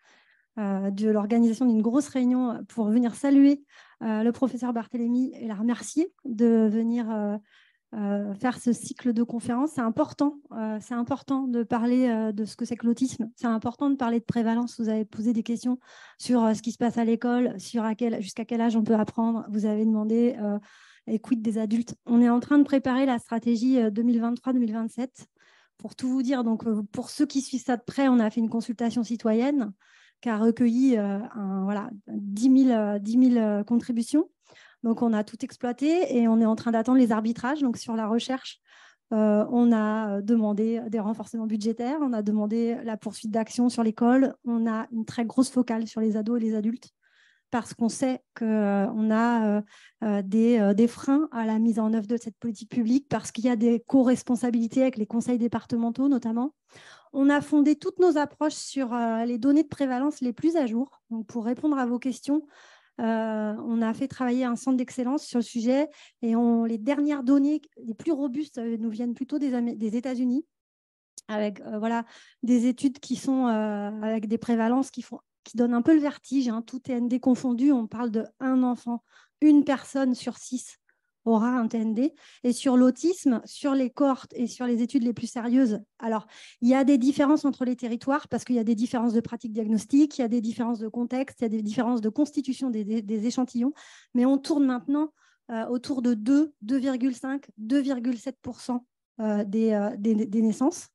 de l'organisation d'une grosse réunion pour venir saluer le professeur Barthélémy et la remercier de venir faire ce cycle de conférences. C'est important de parler de ce que c'est que l'autisme. C'est important de parler de prévalence. Vous avez posé des questions sur ce qui se passe à l'école, sur jusqu'à quel âge on peut apprendre. Vous avez demandé et quid des adultes. On est en train de préparer la stratégie 2023-2027. Pour tout vous dire, donc, pour ceux qui suivent ça de près, on a fait une consultation citoyenne qui a recueilli 10 000 contributions. Donc, on a tout exploité et on est en train d'attendre les arbitrages. Donc, sur la recherche, on a demandé des renforcements budgétaires, on a demandé la poursuite d'actions sur l'école, on a une très grosse focale sur les ados et les adultes parce qu'on sait qu'on a des freins à la mise en œuvre de cette politique publique, parce qu'il y a des co-responsabilités avec les conseils départementaux notamment. On a fondé toutes nos approches sur les données de prévalence les plus à jour. Donc, pour répondre à vos questions, on a fait travailler un centre d'excellence sur le sujet et les dernières données les plus robustes nous viennent plutôt des États-Unis, avec des études qui sont avec des prévalences qui donnent un peu le vertige, hein, tout TND confondu. On parle de 1 enfant, 1 personne sur 6 aura un TND. Et sur l'autisme, sur les cohortes et sur les études les plus sérieuses, alors il y a des différences entre les territoires parce qu'il y a des différences de pratiques diagnostiques, il y a des différences de contexte, il y a des différences de constitution des échantillons, mais on tourne maintenant autour de 2,5, 2,7% des naissances.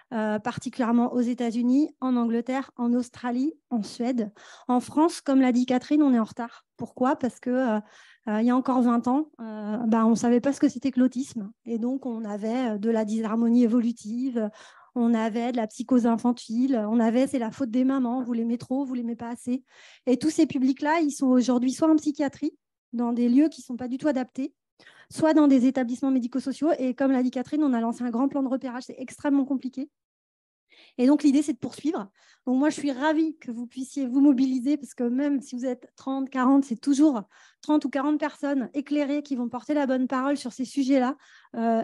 Particulièrement aux États-Unis, en Angleterre, en Australie, en Suède. En France, comme l'a dit Catherine, on est en retard. Pourquoi ? Parce que il y a encore 20 ans, on ne savait pas ce que c'était que l'autisme. Et donc, on avait de la dysharmonie évolutive, on avait de la psychose infantile, on avait c'est la faute des mamans, vous l'aimez trop, vous l'aimez pas assez. Et tous ces publics-là, ils sont aujourd'hui soit en psychiatrie, dans des lieux qui ne sont pas du tout adaptés, soit dans des établissements médico-sociaux. Et comme l'a dit Catherine, on a lancé un grand plan de repérage, c'est extrêmement compliqué. Et donc, l'idée, c'est de poursuivre. Donc, moi, je suis ravie que vous puissiez vous mobiliser, parce que même si vous êtes 30, 40, c'est toujours 30 ou 40 personnes éclairées qui vont porter la bonne parole sur ces sujets-là.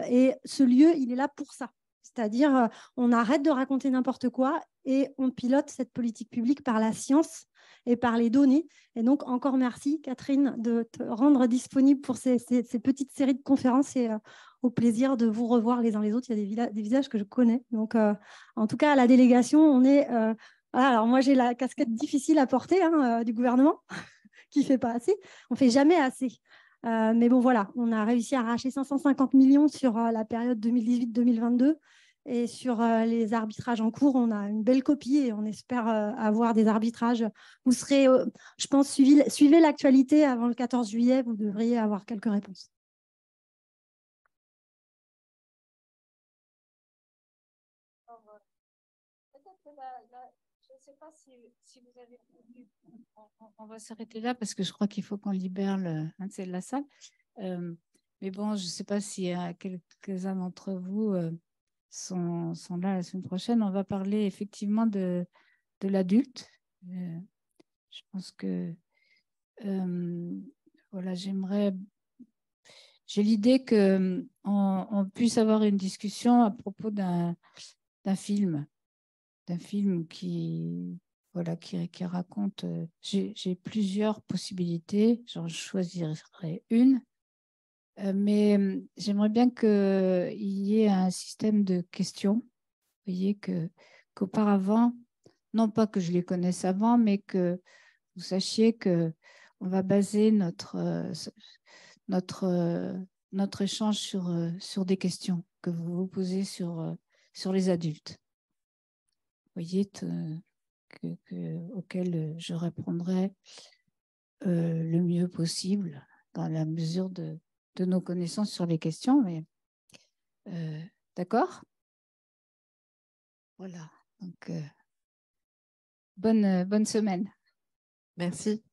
Et ce lieu, il est là pour ça. C'est-à-dire, on arrête de raconter n'importe quoi et on pilote cette politique publique par la science et par les données. Et donc, encore merci, Catherine, de te rendre disponible pour ces petites séries de conférences et au plaisir de vous revoir les uns les autres. Il y a des visages que je connais. Donc, en tout cas, à la délégation, on est... alors, moi, j'ai la casquette difficile à porter du gouvernement, qui ne fait pas assez. On ne fait jamais assez. Mais bon, voilà, on a réussi à arracher 550 millions sur la période 2018-2022. Et sur les arbitrages en cours, on a une belle copie et on espère avoir des arbitrages. Vous serez, je pense, suivez l'actualité avant le 14 juillet, vous devriez avoir quelques réponses. Je ne sais pas si vous avez... On va s'arrêter là parce que je crois qu'il faut qu'on libère la salle. Mais bon, je ne sais pas s'il y a quelques-uns d'entre vous sont là la semaine prochaine. On va parler effectivement de l'adulte. Je pense que voilà, j'ai l'idée qu'on puisse avoir une discussion à propos d'un film qui raconte. J'ai plusieurs possibilités, j'en choisirai une. Mais j'aimerais bien qu'il y ait un système de questions. Vous voyez qu'auparavant, non pas que je les connaisse avant, mais que vous sachiez qu'on va baser notre échange sur des questions que vous vous posez sur les adultes. Vous voyez, auxquelles je répondrai le mieux possible dans la mesure de nos connaissances sur les questions. Mais d'accord ? Voilà. Donc, bonne semaine. Merci.